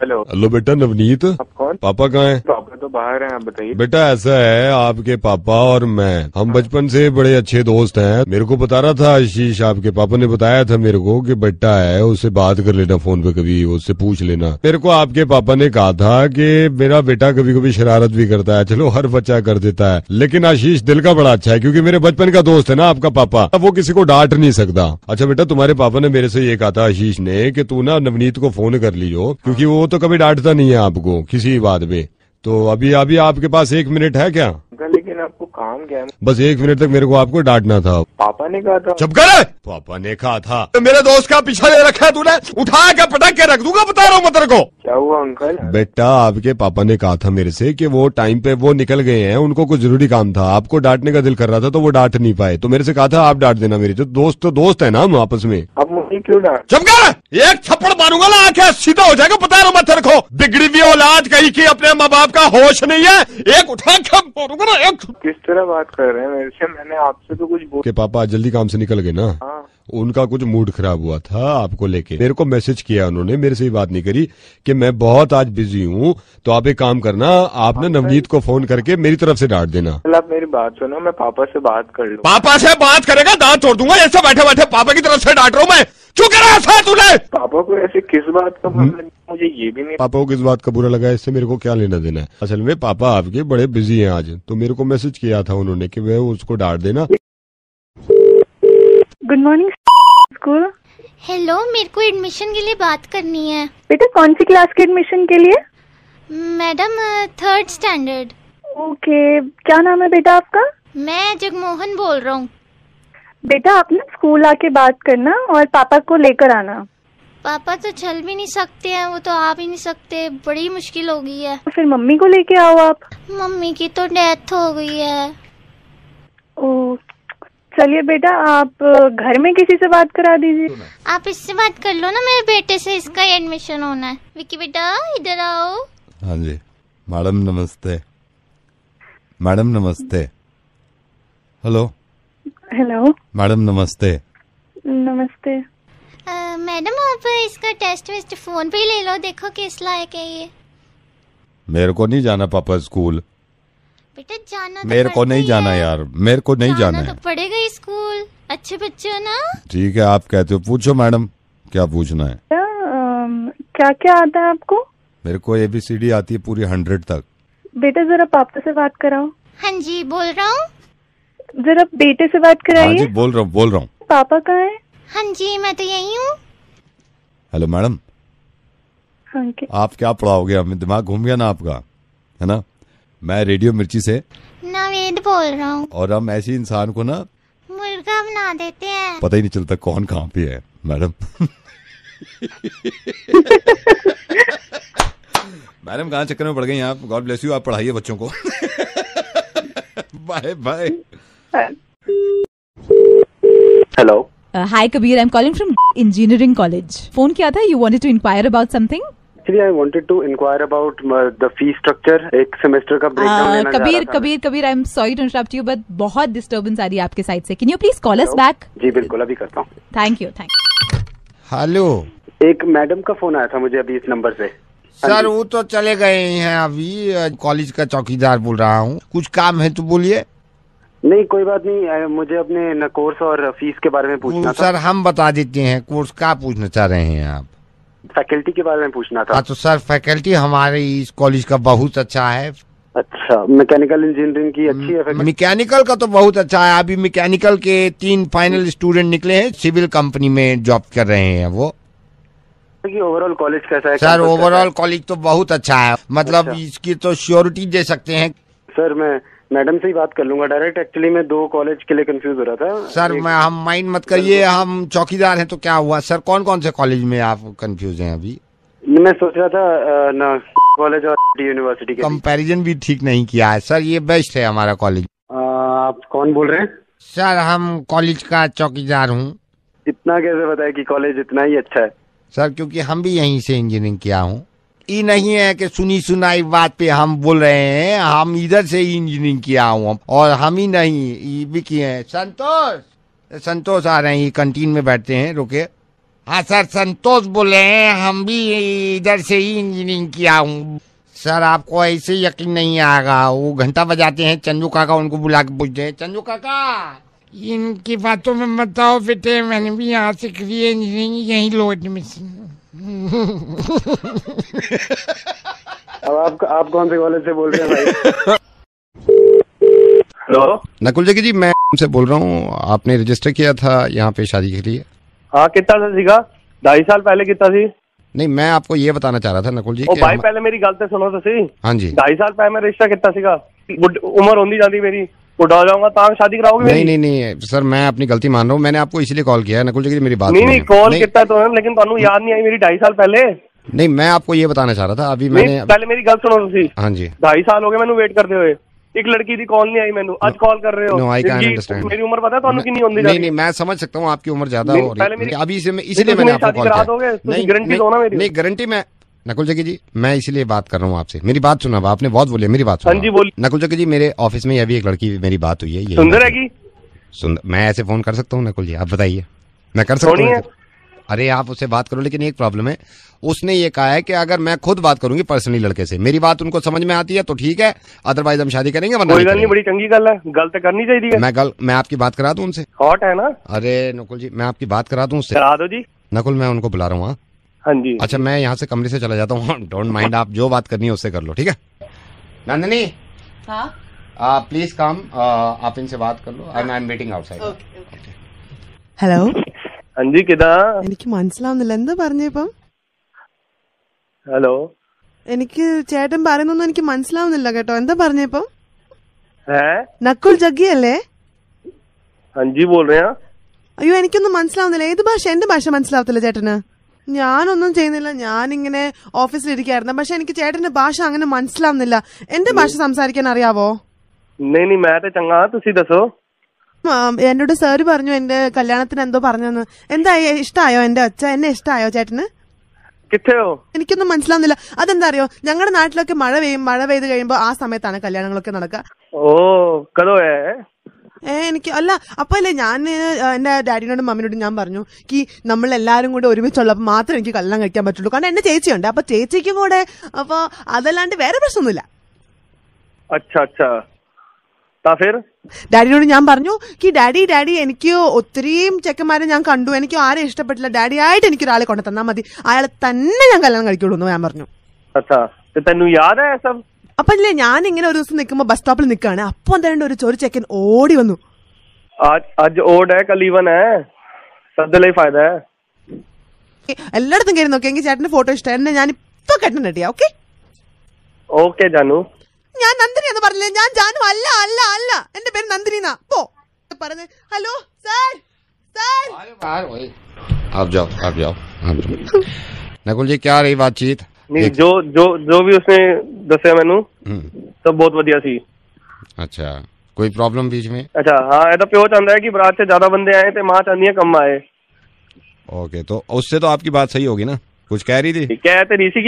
हेलो हेलो बेटा नवनीत, आप कौन? पापा कहाँ हैं? पापा तो बाहर हैं, आप बताइए। बेटा ऐसा है, आपके पापा और मैं हम बचपन से बड़े अच्छे दोस्त हैं। मेरे को बता रहा था आशीष, आपके पापा ने बताया था मेरे को कि बेटा है, उससे बात कर लेना फोन पे, कभी उससे पूछ लेना। मेरे को आपके पापा ने कहा था कि मेरा बेटा कभी कभी शरारत भी करता है, चलो हर बच्चा कर देता है, लेकिन आशीष दिल का बड़ा अच्छा है, क्योंकि मेरे बचपन का दोस्त है ना आपका पापा, वो किसी को डांट नहीं सकता। अच्छा बेटा, तुम्हारे पापा ने मेरे से ये कहा था आशीष ने कि तू ना नवनीत को फोन कर लियो, क्योंकि वो तो कभी डांटता नहीं है आपको किसी बात में। तो अभी आपके पास 1 मिनट है क्या? लेकिन आपको काम क्या है? बस 1 मिनट तक मेरे को आपको डांटना था। पापा ने कहा था। चुप कर। पापा ने कहा था। तो मेरे दोस्त का पीछा ले रखा है तूने, उठा के पटक के रख दूंगा, बता रहा हूँ मैं तेरे को। क्या हुआ अंकल? बेटा आपके पापा ने कहा था मेरे से कि वो टाइम पे वो निकल गए हैं, उनको कुछ जरूरी काम था, आपको डांटने का दिल कर रहा था तो वो डांट नहीं पाए, तो मेरे से कहा था आप डांट देना। मेरे जो दोस्त तो दोस्त है ना हम आपस में। अब मुझे क्यों डांट? चुप कर, एक थप्पड़ मारूंगा ना आंखें सीधा हो जाएगा, बता रहा हूँ मैं तेरे को। बिगड़ी हुई औलाद कहीं की, अपने माँ बाप का होश नहीं है, एक उठा के मारूंगा ना एक। किस तरह बात कर रहे हैं मेरे से? मैंने आपसे तो कुछ के पापा जल्दी काम से निकल गए ना। हाँ। उनका कुछ मूड खराब हुआ था आपको लेके, मेरे को मैसेज किया उन्होंने, मेरे से ही बात नहीं करी कि मैं बहुत आज बिजी हूँ, तो आप एक काम करना, आप ना नवनीत को फोन करके मेरी तरफ से डांट देना। आप मेरी बात सुनो, मैं पापा से बात कर लूँ। पापा से बात करेगा दांत तोड़ दूंगा, ऐसे बैठे बैठे पापा की तरफ से डांट रहा हूँ मैं। क्यों कर रहा था तूने? पापा को ऐसे किस बात का मतलब, मुझे ये भी नहीं। पापा को किस बात का बुरा लगा, इससे मेरे को क्या लेना देना है? असल में पापा आपके बड़े बिजी हैं आज, तो मेरे को मैसेज किया था उन्होंने कि वह उसको डांट देना। Good morning school. हेलो, मेरे को एडमिशन के लिए बात करनी है। बेटा कौन सी क्लास के एडमिशन के लिए? Madam 3rd standard. ओके, क्या नाम है बेटा आपका? मैं जगमोहन बोल रहा हूँ। बेटा आप ना स्कूल आके बात करना और पापा को लेकर आना। पापा तो चल भी नहीं सकते हैं, वो तो आ भी नहीं सकते, बड़ी मुश्किल हो गई है। फिर मम्मी को लेके आओ आप। मम्मी की तो डेथ हो गई है। ओ चलिए बेटा, आप घर में किसी से बात करा दीजिए। आप इससे बात कर लो ना, मेरे बेटे से इसका एडमिशन होना है। विक्की बेटा इधर आओ। हाँ जी मैडम नमस्ते। मैडम नमस्ते। हेलो हेलो मैडम नमस्ते। नमस्ते। मैडम आप इसका टेस्ट फोन पे ही ले लो, देखो किस लायक है ये। मेरे को नहीं जाना पापा स्कूल। बेटा जाना तो मेरे को नहीं जाना यार, मेरे को नहीं जाना है। तो पड़ेगा ही स्कूल, अच्छे बच्चे हो ना। ठीक है आप कहते हो, पूछो मैडम क्या पूछना है। क्या क्या आता है आपको? मेरे को ABCD आती है पूरी 100 तक। बेटा जरा पापा से बात कराओ। हाँ जी बोल रहा हूँ। जरा बेटे से बात कराइए। हाँ जी बोल रहा हूँ। पापा कहाँ है? हाँ जी मैं तो यही हूँ। हेलो मैडम, आप क्या पढ़ाओगे? हमें दिमाग घूम गया ना आपका, है ना? मैं रेडियो मिर्ची से नवेद बोल रहा हूँ। और हम ऐसे इंसान को ना मुर्गा बना देते हैं, पता ही नहीं चलता कौन कहाँ पे है मैडम। मैडम कहाँ चक्कर में पड़ गई आप? गॉड ब्लेस यू, आप पढ़ाइए बच्चों को। Bye bye. Hello, hi Kabir, I am calling from engineering college. Phone किया था, you wanted to enquire about something? Actually, I wanted to inquire about the fee structure. एक सेमेस्टर का ब्रेकडाउन लेना चाह रहा था। Kabir, I am sorry to interrupt you, but बहुत डिस्टर्बेंस आ रही है आपके साइड से। Can you please call us back? जी बिल्कुल, अभी करता हूँ। Thank you. हेलो, एक मैडम का फोन आया था मुझे अभी इस नंबर से। सर वो तो चले गए हैं अभी, कॉलेज का चौकीदार बोल रहा हूँ। कुछ काम है तो बोलिए। नहीं कोई बात नहीं, मुझे अपने कोर्स और फीस के बारे में पूछना था। सर हम बता देते हैं। कोर्स का पूछना चाह रहे हैं आप? फैकल्टी के बारे में पूछना था। हाँ तो सर फैकल्टी हमारे इस कॉलेज का बहुत अच्छा है। अच्छा, मैकेनिकल इंजीनियरिंग की अच्छी है? मैकेनिकल का तो बहुत अच्छा है। अभी मैकेनिकल के 3 फाइनल स्टूडेंट निकले हैं, सिविल कंपनी में जॉब कर रहे हैं वो। ओवरऑल कॉलेज कैसा है? सर ओवरऑल कॉलेज तो बहुत अच्छा है, मतलब अच्छा। इसकी तो श्योरिटी दे सकते हैं। सर मैं मैडम से ही बात कर लूंगा डायरेक्ट। एक्चुअली मैं 2 कॉलेज के लिए कंफ्यूज हो रहा था। सर हम माइंड मत करिए, हम चौकीदार हैं तो क्या हुआ। सर कौन कौन से कॉलेज में आप कंफ्यूज हैं अभी? मैं सोच रहा था ना कॉलेज और यूनिवर्सिटी के कंपैरिजन भी ठीक नहीं किया है सर। ये बेस्ट है हमारा कॉलेज। आप कौन बोल रहे हैं? सर हम कॉलेज का चौकीदार हूँ। इतना कैसे बताया कि कॉलेज इतना ही अच्छा है? सर क्योंकि हम भी यहीं से इंजीनियरिंग किया हूँ। ये नहीं है कि सुनी सुनाई बात पे हम बोल रहे हैं, हम इधर से ही इंजीनियरिंग किया हूँ। और हम ही नहीं, ये भी किए हैं। संतोष आ रहे हैं, ये कैंटीन में बैठते हैं, रुके। हाँ सर संतोष बोले हैं, हम भी इधर से ही इंजीनियरिंग किया हूँ। सर आपको ऐसे यकीन नहीं आएगा, वो घंटा बजाते हैं चंदू काका, उनको बुला के पूछते हैं, चंदू काका इनकी बातों में मत आओ बेटे, मैंने भी यहाँ से करी है इंजीनियरिंग, यहीं लो एडमिशन। अब आप कौन से कॉलेज से बोल रहे हैं भाई? हेलो नकुल जी मैं उनसे बोल रहा हूँ, आपने रजिस्टर किया था यहाँ पे शादी के लिए? हाँ कितना था सीखा? 2.5 साल पहले कितना थी? नहीं मैं आपको ये बताना चाह रहा था नकुल जी। ओ भाई पहले मेरी गल तो सुनो तो सही। हाँ जी। 2.5 साल पहले मैं रिश्ता कितना सीखा? उम्र होती जाती मेरी, बुढ़ा हो जाऊंगा तो शादी कराओगे? नहीं सर मैं अपनी गलती मान रहा हूँ, मैंने आपको इसलिए कॉल किया है नकुल जी, मेरी बात नहीं कॉल कितना तो है, लेकिन ਤੁਹਾਨੂੰ याद नहीं आई मेरी 2.5 साल पहले? नहीं मैं आपको ये बताना चाह रहा था अभी मैंने पहले मेरी गल सुनो तुसी। हाँ जी। 2.5 साल हो गए मैंने वेट करते हुए, एक लड़की की कॉल नहीं आई मैंने, आज कॉल कर रहे हो। No I can understand. मेरी उम्र पता है ਤੁਹਾਨੂੰ कितनी होती? नहीं मैं समझ सकता हूँ आपकी उम्र ज्यादा हो रही है अभी, इसलिए मैंने आपको कॉल किया। गारंटी दो ना मेरी। नहीं गारंटी मैं नकुल जगी जी मैं इसीलिए बात कर रहा हूँ आपसे, मेरी बात सुना, आपने बहुत बोली, मेरी बात सुना। हाँ जी बोली। नकुल जगी जी मेरे ऑफिस में अभी एक लड़की मेरी बात हुई है, सुंदर है की? सुंदर, मैं ऐसे फोन कर सकता हूँ नकुल जी? आप बताइए। मैं कर सकता हूँ? अरे आप उससे बात करो, लेकिन एक प्रॉब्लम है, उसने ये कहा है कि अगर मैं खुद बात करूंगी पर्सनली लड़के से, मेरी बात उनको समझ में आती है तो ठीक है, अदरवाइज हम शादी करेंगे वरना कोई गल नहीं। बड़ी चंगी गल है, गल तो करनी चाहिए। मैं आपकी बात करा दूं उनसे? हॉट है ना? अरे नकुल जी मैं आपकी बात करा दूं उससे? करा दो जी। नकुल मैं उनको बुला रहा हूँ। हाँ जी। अच्छा मैं यहाँ से कमरे से चला जाता हूँ, डोंट माइंड, आप जो बात करनी है उससे कर लो, ठीक है? नंदिनी प्लीज कम, आप इनसे बात कर लो, I am waiting outside. Hello അഞ്ചി കിതാ എനിക്ക് മനസ്സിലാവുന്നില്ല എന്താ പറഞ്ഞപ്പം? ഹലോ എനിക്ക് ചേട്ടൻ പറയുന്നൊന്നും എനിക്ക് മനസ്സിലാവുന്നില്ല കേട്ടോ, എന്താ പറഞ്ഞപ്പം? നക്കുൽ ജഗ്ഗി അല്ലേ? അഞ്ചി ബോൾ रहे हैं। അയ്യോ എനിക്കൊന്നും മനസ്സിലാവുന്നില്ല, ഏത് ഭാഷ? എന്റെ ഭാഷ മനസ്സിലാവത്തില്ല ചേട്ടന്? ഞാനൊന്നും ചെയ്യുന്നില്ല, ഞാനിങ്ങനെ ഓഫീസിലിരിക്കായിരുന്നു, പക്ഷെ എനിക്ക് ചേട്ടന്റെ ഭാഷ അങ്ങനെ മനസ്സിലാവുന്നില്ല. എന്റെ ഭാഷ സംസാരിക്കാൻ അറിയാവോ? नहीं मैं तो चंगा, तुसी दसो। എന്നോട് സാറ് പറഞ്ഞു എന്റെ കല്യാണത്തിന് എന്തോ പറഞ്ഞെന്ന്. എന്താ ഇഷ്ടായോ എന്റെ ഒച്ച? എന്നെ ഇഷ്ടായോ ചേട്ടന്? എനിക്കൊന്നും മനസ്സിലാവുന്നില്ല. അതെന്താ അറിയോ, ഞങ്ങളുടെ നാട്ടിലൊക്കെ മഴ പെയ്ത് കഴിയുമ്പോ ആ സമയത്താണ് കല്യാണങ്ങളൊക്കെ നടക്കുക. എനിക്ക് അല്ല അപ്പൊ അല്ലേ ഞാൻ എന്റെ ഡാഡിനോടും മമ്മിനോടും ഞാൻ പറഞ്ഞു കി നമ്മൾ എല്ലാരും കൂടെ ഒരുമിച്ചുള്ളപ്പോ മാത്രമേ എനിക്ക് കല്യാണം കഴിക്കാൻ പറ്റുള്ളൂ, കാരണം എന്റെ ചേച്ചിയുണ്ട്, അപ്പൊ ചേച്ചിക്കും കൂടെ, അപ്പൊ അതല്ലാണ്ട് വേറെ പ്രശ്നമൊന്നുമില്ല. ഡാഡിനോട് ഞാൻ പറഞ്ഞു കി ഡാഡി എനിക്ക് ഒത്തിരിയും ചെക്കന്മാരെ ഞാൻ കണ്ടു, എനിക്ക് ആരെയും ഇഷ്ടപ്പെട്ടില്ല, ഡാഡി ആയിട്ട് എനിക്ക് ഒരാളെ കൊണ്ട് തന്നാ മതി, അയാളെ തന്നെ ഞാൻ കല്യാണം കഴിക്കുള്ളൂ എന്ന് ഞാൻ പറഞ്ഞു. അപ്പൊ അല്ലേ ഞാൻ ഇങ്ങനെ ഒരു ദിവസം നിൽക്കുമ്പോ ബസ് സ്റ്റോപ്പിൽ നിൽക്കാണ്, അപ്പൊ എന്തായാലും ഒരു ചെക്കൻ ഓടി വന്നു. എല്ലായിടത്തും കയറി നോക്കിയെങ്കിൽ ചേട്ടന്റെ ഫോട്ടോ ഇഷ്ടം എന്നെ ഞാൻ ഇപ്പൊ കെട്ടൻ റെഡിയാ. Okay okay Janu. ഞാൻ നന്ദിനി എന്ന് പറഞ്ഞില്ലേ, ഞാൻ ജാനു അല്ല അല്ല അല്ല, എന്റെ പേര് നന്ദിനി എന്നാ. പോ പറഞ്ഞേ. ഹലോ सर आप जाओ नकुल जी, क्या रही बातचीत? नहीं, जो भी उसने दसिया मैनू सब बहुत वधिया सी. अच्छा, कोई प्रॉब्लम बीच में? अच्छा हाँ, ये तो प्यो चाहता है कि बरात से ज्यादा बंदे आए थे, माँ चाहती है कम आए. ओके, तो उससे तो आपकी बात सही होगी ना? कुछ कह रही थी? कह तो रही सी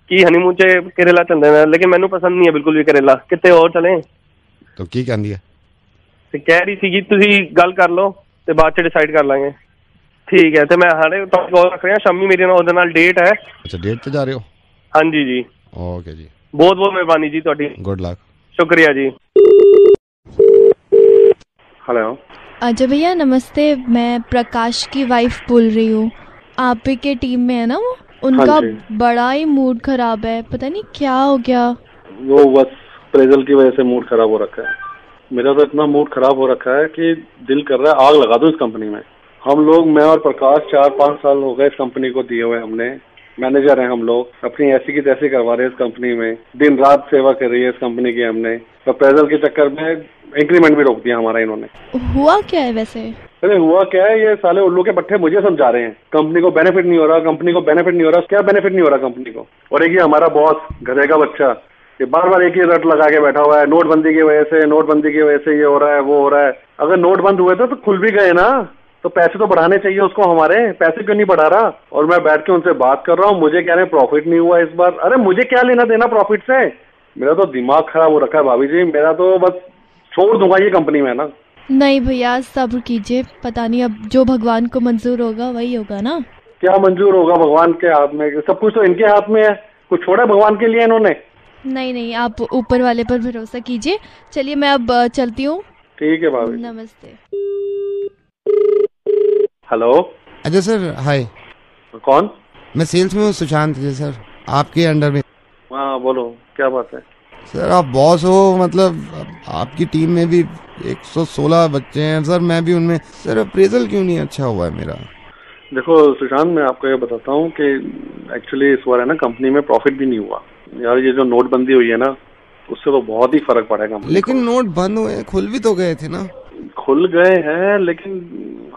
कि हनीमून से करेला चलते हैं, लेकिन मैनू पसंद नहीं है बिल्कुल भी करेला. कितने और चले तो की कहती है? कह रही सी कि तुसी गल कर लो ते बाद च डिसाइड कर लांगे. ठीक है, तो मैं हाले कॉल रख रहा हूं. शामी मेरी ओदे नाल डेट है. अच्छा, डेट पे जा रहे हो? हाँ जी जी. ओके जी, बहुत बहुत मेहरबानी जी ਤੁਹਾਡੀ. Good luck. शुक्रिया जी. हेलो अजय भैया नमस्ते, मैं प्रकाश की वाइफ बोल रही हूँ. आप ही के टीम में है ना वो? उनका बड़ा ही मूड खराब है, पता नहीं क्या हो गया. वो बस अप्रेजल की वजह से मूड खराब हो रखा है. मेरा तो इतना मूड खराब हो रखा है कि दिल कर रहा है आग लगा दूं इस कंपनी में. हम लोग, मैं और प्रकाश 4-5 साल हो गए इस कंपनी को दिए हुए. हमने मैनेजर हैं हम लोग, अपनी ऐसी की तैसी करवा रहे हैं इस कंपनी में, दिन रात सेवा कर रही है इस कंपनी की. हमने अप्रेजल के चक्कर में इंक्रीमेंट भी रोक दिया हमारा इन्होंने. हुआ क्या है वैसे? अरे हुआ क्या है, ये साले उल्लू के पट्टे मुझे समझा रहे हैं. कंपनी को बेनिफिट नहीं हो रहा, कंपनी को बेनिफिट नहीं हो रहा. क्या बेनिफिट नहीं हो रहा कंपनी को? और एक ही हमारा बॉस, गधे का बच्चा, ये बार बार एक ही रट लगा के बैठा हुआ है. नोटबंदी की वजह से ये हो रहा है, वो हो रहा है. अगर नोट बंद हुए तो खुल भी गए ना, तो पैसे तो बढ़ाने चाहिए उसको. हमारे पैसे क्यों नहीं बढ़ा रहा? और मैं बैठ के उनसे बात कर रहा हूँ, मुझे कह रहे हैं प्रॉफिट नहीं हुआ इस बार. अरे मुझे क्या लेना देना प्रॉफिट से? मेरा तो दिमाग खराब हो रखा है भाभी जी. मेरा तो बस छोड़ दूंगा ये कंपनी में ना. नहीं भैया, सब्र कीजिए, पता नहीं अब जो भगवान को मंजूर होगा वही होगा ना. क्या मंजूर होगा? भगवान के हाथ में सब कुछ, तो इनके हाथ में है. कुछ छोड़ा भगवान के लिए इन्होंने? नहीं, आप ऊपर वाले पर भरोसा कीजिए. चलिए मैं अब चलती हूँ. ठीक है भाभी. नमस्ते. हेलो अजय सर, हाय. कौन? मैं सेल्स में हूँ, सुशांत जी सर, आपके अंडर में. हाँ बोलो, क्या बात है? सर आप बॉस हो, मतलब आपकी टीम में भी 116 बच्चे हैं सर, मैं भी उनमें. सर अप्रेजल क्यों नहीं अच्छा हुआ है मेरा? देखो सुशांत, मैं आपको ये बताता हूँ कि एक्चुअली इस बार है ना कंपनी में प्रॉफिट भी नहीं हुआ यार. ये जो नोटबंदी हुई है ना, उससे तो बहुत ही फर्क पड़ेगा. लेकिन नोट बंद हुए, खुल भी तो गए थे ना. खुल गए हैं, लेकिन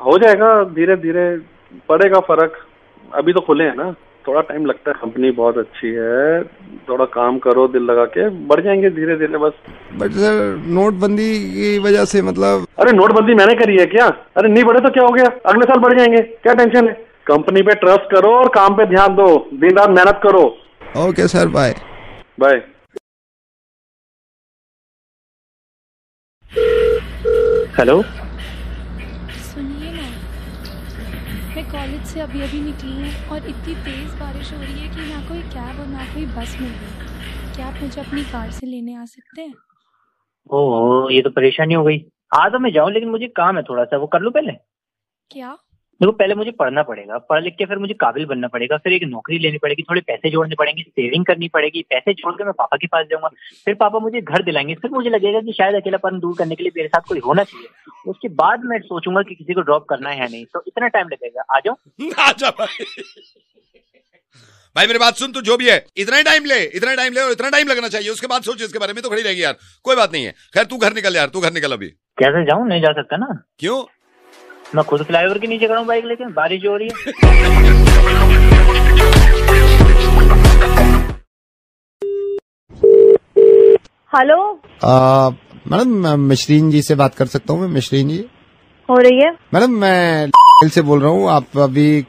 हो जाएगा, धीरे धीरे पड़ेगा फर्क. अभी तो खुले हैं ना, थोड़ा टाइम लगता है. कंपनी बहुत अच्छी है, थोड़ा काम करो दिल लगा के, बढ़ जाएंगे धीरे धीरे बस. बट सर नोटबंदी की वजह से मतलब. अरे नोटबंदी मैंने करी है क्या? अरे नहीं बढ़े तो क्या हो गया, अगले साल बढ़ जाएंगे, क्या टेंशन है? कंपनी पे ट्रस्ट करो और काम पे ध्यान दो, दिन रात मेहनत करो. Okay sir, bye bye. Hello सुनिए ना, मैं कॉलेज से अभी निकली हूँ और इतनी तेज बारिश हो रही है कि ना कोई कैब और ना कोई बस मिल रही. क्या आप मुझे अपनी कार से लेने आ सकते हैं? ओह, ये तो परेशानी हो गई. आ तो मैं जाऊँ, लेकिन मुझे काम है थोड़ा सा, वो कर लूँ पहले. क्या? देखो, पहले मुझे पढ़ना पड़ेगा, पढ़ लिख के फिर मुझे काबिल बनना पड़ेगा, फिर एक नौकरी लेनी पड़ेगी, थोड़े पैसे जोड़ने पड़ेंगे, सेविंग करनी पड़ेगी. पैसे जोड़ के मैं पापा के पास जाऊंगा, फिर पापा मुझे घर दिलाएंगे, फिर मुझे लगेगा कि शायद अकेलापन दूर करने के लिए मेरे साथ कोई होना चाहिए. उसके बाद मैं सोचूंगा कि किसी को ड्रॉप करना है या नहीं. तो इतना टाइम लगेगा. आ जाओ. भाई मेरी बात सुन, तू जो भी है इतना ही टाइम ले और इतना टाइम लगना चाहिए. उसके बाद सोच, इसके बारे में तो खड़ी रहेगी यार. कोई बात नहीं है. खैर तू घर निकल यार, तू घर निकल अभी. कैसे जाऊँ? नहीं जा सकता ना. क्यों? मैं खुद फ्लाईओवर के नीचे खड़ा हूँ बाइक लेके, बारिश हो रही है. हेलो मैडम, मिशरीन जी से बात कर सकता हूँ मैं? मिशरीन जी हो रही है? मैडम मैं से बोल रहा हूँ. आप अभी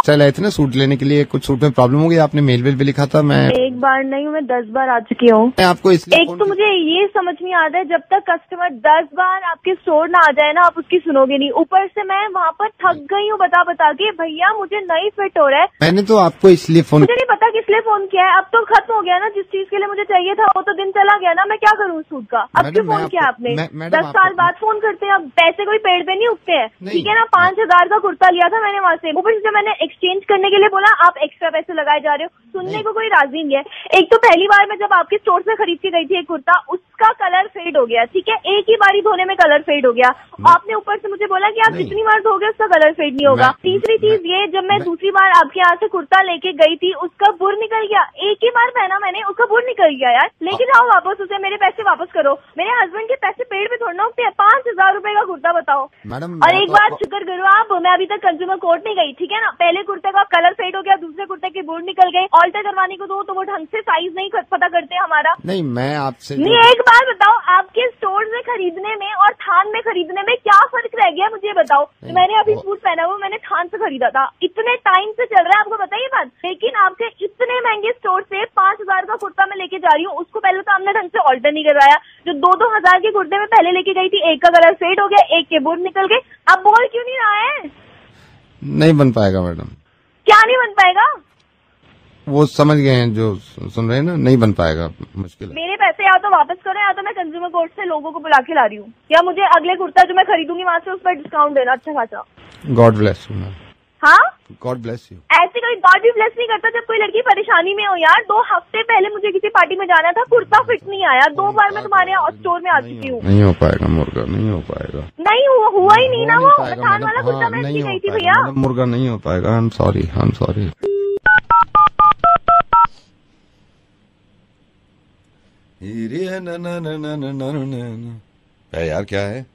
चल आए थे ना सूट लेने के लिए, कुछ सूट में प्रॉब्लम हो गई, आपने मेल भी लिखा था. मैं एक बार नहीं, मैं 10 बार आ चुकी हूँ. आपको इसलिए एक तो मुझे ये समझ नहीं आता है, जब तक कस्टमर 10 बार आपके स्टोर ना आ जाए ना, आप उसकी सुनोगे नहीं. ऊपर से मैं वहाँ पर थक गई हूँ बता के, भैया मुझे नहीं फिट हो रहा है. मैंने तो आपको इसलिए फोन, मुझे नहीं पता किस लिए फोन किया है. अब तो खत्म हो गया ना, जिस चीज के लिए मुझे चाहिए था वो तो दिन चला गया ना. मैं क्या करूँ सूट का? अब क्यों फोन किया आपने? 10 साल बाद फोन करते हैं. अब पैसे कोई पेड़ पे नहीं उगते हैं, ठीक है ना. 5000 का कुर्ता लिया था मैंने वहाँ से, ऊपर से मैंने एक्सचेंज करने के लिए बोला, आप एक्स्ट्रा पैसे लगाए जा रहे हो. सुनने को कोई राजी नहीं है. एक तो पहली बार मैं जब आपके स्टोर से खरीद के गई थी एक कुर्ता, उस उसका कलर फेड हो गया, ठीक है, एक ही बारी धोने में कलर फेड हो गया। आपने ऊपर से मुझे बोला कि आप जितनी बार धोगे उसका कलर फेड नहीं होगा। तीसरी चीज ये, जब मैं दूसरी बार आपके यहाँ से कुर्ता लेके गई थी उसका बुर निकल गया, एक ही बार पहना मैंने, उसका बुर निकल गया यार। लेके जाओ वापस उसे, मेरे पैसे वापस करो। मेरे हस्बैंड के पैसे पेड़ पे थोड़ा उठते हैं, 5,000 रुपए का कुर्ता बताओ। और एक बात शुक्र करो आप, मैं अभी तक कंज्यूमर कोर्ट नहीं गई, ठीक है ना। पहले कुर्ते का कलर फेड हो गया, दूसरे कुर्ते के बुर निकल गए, ऑल्टर करवाने को दो तो वो ढंग से साइज नहीं पता करते हमारा। नहीं, मैं आपसे नहीं, एक बार बताओ, आपके स्टोर में खरीदने में और थान में खरीदने में क्या फर्क रह गया मुझे बताओ। मैंने अभी सूट पहना हुआ, मैंने थान से खरीदा था, इतने टाइम से चल रहा है, आपको बताइए बात। लेकिन आपके इतने महंगे स्टोर से 5,000 का कुर्ता मैं लेके जा रही हूँ, उसको पहले तो आपने ढंग से ऑल्टर नहीं करवाया। जो 2-2 हजार के कुर्ते में पहले लेके गई थी, एक का कलर फेड हो गया, एक के बुर निकल गए, अब बोल क्यों नहीं रहा है? नहीं बन पाएगा मैडम। क्या नहीं बन पाएगा? वो समझ गए हैं जो सुन रहे हैं ना, नहीं बन पाएगा, मुश्किल है। मेरे पैसे या तो वापस करो या तो मैं कंज्यूमर कोर्ट से लोगों को बुला के ला रही हूँ, या मुझे अगले कुर्ता जो मैं खरीदूंगी वहाँ से उस पर डिस्काउंट देना अच्छा खासा। God bless you ma'am. हाँ, गॉड ब्लेस यू। ऐसे कोई गॉड भी ब्लेस नहीं करता जब कोई लड़की परेशानी में हो यार। 2 हफ्ते पहले मुझे किसी पार्टी में जाना था, कुर्ता फिट नहीं आया, 2 बार मैं तुम्हारे स्टोर में आ चुकी हूँ। नहीं हो पाएगा मुर्गा, नहीं हो पाएगा। नहीं हुआ ही नहीं ना, वो थान वाला कुर्ता मैं इसलिए गई थी भैया। मुर्गा नहीं हो पाएगा, आई am sorry, I am sorry. यार क्या है?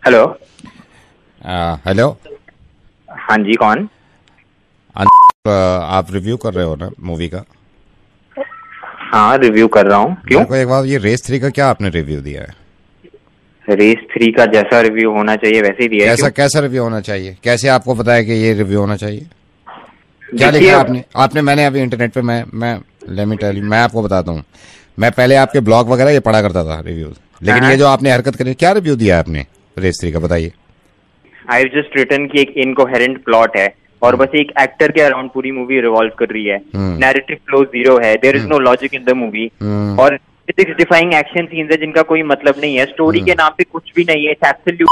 हेलो। हेलो। हाँ जी, कौन? आप रिव्यू कर रहे हो ना मूवी का? हाँ, रिव्यू कर रहा हूँ। क्यों? एक बार, ये रेस 3 का क्या आपने रिव्यू दिया है? रेस 3 का जैसा रिव्यू होना चाहिए वैसे ही दिया है। कैसा रिव्यू होना चाहिए? कैसे आपको पता है कि ये रिव्यू होना चाहिए? क्या लिखा है आपने? मैंने अभी इंटरनेट पे मैं लेट मी टेल यू, मैं आपको बताता हूँ, मैं पहले आपके ब्लॉग वगैरह ये पढ़ा करता था रिव्यूज, लेकिन ये जो आपने हरकत करी, क्या रिव्यू दिया है आपने रेस 3 का, बताइए। आई हैव जस्ट रिटन कि एक इनकोहेरेंट प्लॉट है और बस एक एक्टर के अराउंड पूरी मूवी रिवॉल्व कर रही है। नैरेटिव फ्लो 0 है, there is no logic in the movie, और फिजिक्स डिफाइंग एक्शन सीन्स है जिनका कोई मतलब नहीं है, स्टोरी के नाम पे कुछ भी नहीं है, इट्स एब्सोल्यूट।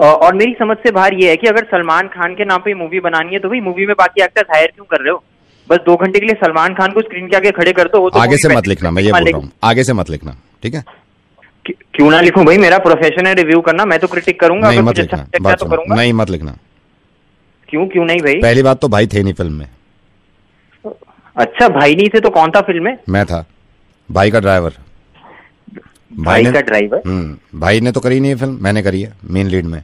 और मेरी समझ से बाहर ये है कि अगर सलमान खान के नाम पे मूवी बनानी है तो भाई मूवी में बाकी एक्टर्स हायर क्यों कर रहे हो? बस 2 घंटे के लिए सलमान खान को स्क्रीन के आगे खड़े कर दो। आगे से मत लिखना, मैं ये बोल रहा हूँ, आगे से मत लिखना, ठीक है? क्यों ना लिखूं भाई, मेरा प्रोफेशन है रिव्यू करना, मैं तो क्रिटिक करूंगा। नहीं मत लिखना, तो करूंगा। नहीं मत लिखना। क्यों नहीं भाई? पहली बात तो भाई थे नहीं फिल्म में। अच्छा, भाई नहीं थे तो कौन था फिल्म में? मैं था, भाई का ड्राइवर। भाई का ड्राइवर? भाई ने तो करी नहीं है फिल्म, मैंने करी है मेन लीड में।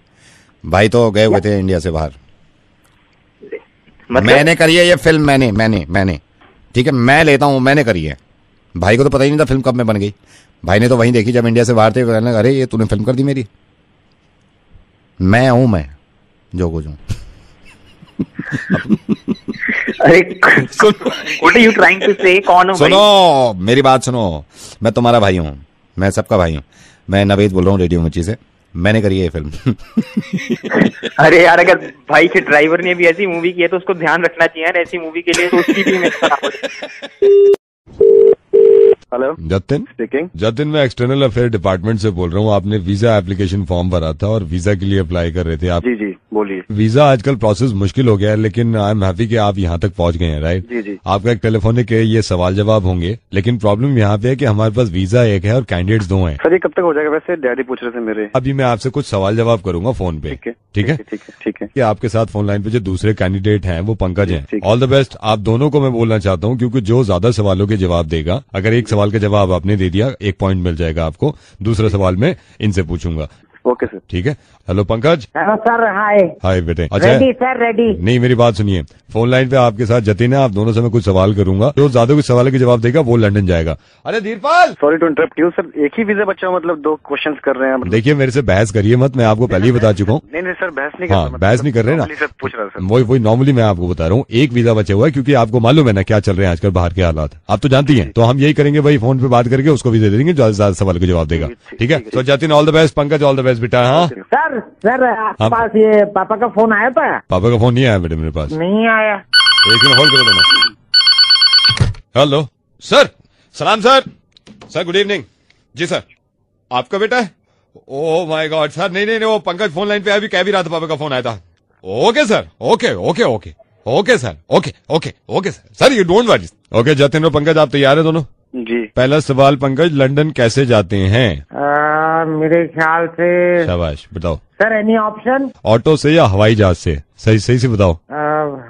भाई तो गए हुए थे इंडिया से बाहर, मैंने करी है ये फिल्म, मैंने ठीक है, मैं लेता हूँ, मैंने करी है। भाई को तो पता ही नहीं था फिल्म कब में बन गई। भाई ने तो वहीं देखी जब इंडिया से बाहर थे, कहने अरे ये तूने फिल्म कर दी मेरी। मैं हूं, मैं जो कुछ हूं। अरे what are you trying to say? कौन हो? सुनो मेरी बात सुनो, मैं तुम्हारा भाई हूँ, मैं सबका भाई हूँ। मैं नवेद बोल रहा हूँ रेडियो मिर्ची से, मैंने करी है ये फिल्म। अरे यार, अगर भाई के ड्राइवर ने भी ऐसी मूवी की है तो उसको ध्यान रखना चाहिए ऐसी मूवी के लिए, तो उसकी भी इमेज खराब हो जाए। हेलो जतिन, मैं एक्सटर्नल अफेयर डिपार्टमेंट से बोल रहा हूँ। आपने वीजा एप्लीकेशन फॉर्म भरा था और वीजा के लिए अप्लाई कर रहे थे आप? जी बोलिए। वीजा आजकल प्रोसेस मुश्किल हो गया है, लेकिन आई एम हैप्पी कि आप यहाँ तक पहुँच गए हैं, राइट? जी। आपका एक टेलीफोनिक ये सवाल जवाब होंगे, लेकिन प्रॉब्लम यहाँ पे है कि हमारे पास वीजा एक है और कैंडिडेट्स 2 हैं। सर ये कब तक हो जाएगा? वैसे डैडी पूछ रहे थे मेरे। अभी मैं आपसे कुछ सवाल जवाब करूंगा फोन पे, ठीक है? कि आपके साथ फोन लाइन पे जो दूसरे कैंडिडेट हैं वो पंकज हैं। ऑल द बेस्ट आप दोनों को मैं बोलना चाहता हूँ, क्योंकि जो ज्यादा सवालों के जवाब देगा, अगर एक सवाल का जवाब आपने दे दिया 1 पॉइंट मिल जाएगा आपको, दूसरा सवाल में इनसे पूछूंगा। ओके सर, ठीक है। हेलो पंकज। हेलो सर, हाय बेटे। Ready sir, ready. नहीं मेरी बात सुनिए, फोन लाइन पे आपके साथ जतिन है, आप दोनों से मैं कुछ सवाल करूंगा, जो ज्यादा कुछ सवाल के जवाब देगा वो लंदन जाएगा। अरे Dhirpal, sorry to interrupt you sir, एक ही वीजा बचा, मतलब 2 क्वेश्चंस कर रहे हैं। देखिए मेरे से बहस करिए मत, मैं आपको पहले ही बता चुका हूँ। नहीं सर, बहस नहीं कर बहस नहीं कर रहे ना, पूछ रहा सर। वही नॉर्मली मैं आपको बता रहा हूँ, एक वीजा बचा हुआ है, क्योंकि आपको मालूम है ना क्या चल रहे हैं आजकल बाहर के हालात, आप तो जानती हैं। तो हम यही करेंगे भाई, फोन पे बात करके उसको भी दे देंगे जो ज्यादा सवाल के जवाब देगा, ठीक है? तो Jatin all the best, Pankaj all the best बेटा। हाँ सर आपके पास ये पापा का फोन आया था? पापा का फोन नहीं आया बेटे मेरे पास। नहीं आया? एक मिनट होल्ड करो दोनों। हेलो सर, सलाम सर गुड इवनिंग। जी सर, आपका बेटा है? ओह माय गॉड सर, नहीं वो पंकज फोन लाइन पे अभी कह भी रहा था, पापा का फोन आया था। Okay sir, okay okay sir, okay okay okay sir, you don't worry. Okay Jatin और पंकज, आप तैयार है दोनों? जी। पहला सवाल पंकज, लंदन कैसे जाते हैं? मेरे ख्याल से। शाबाश, बताओ सर, एनी ऑप्शन? ऑटो से या हवाई जहाज से? सही सही से बताओ।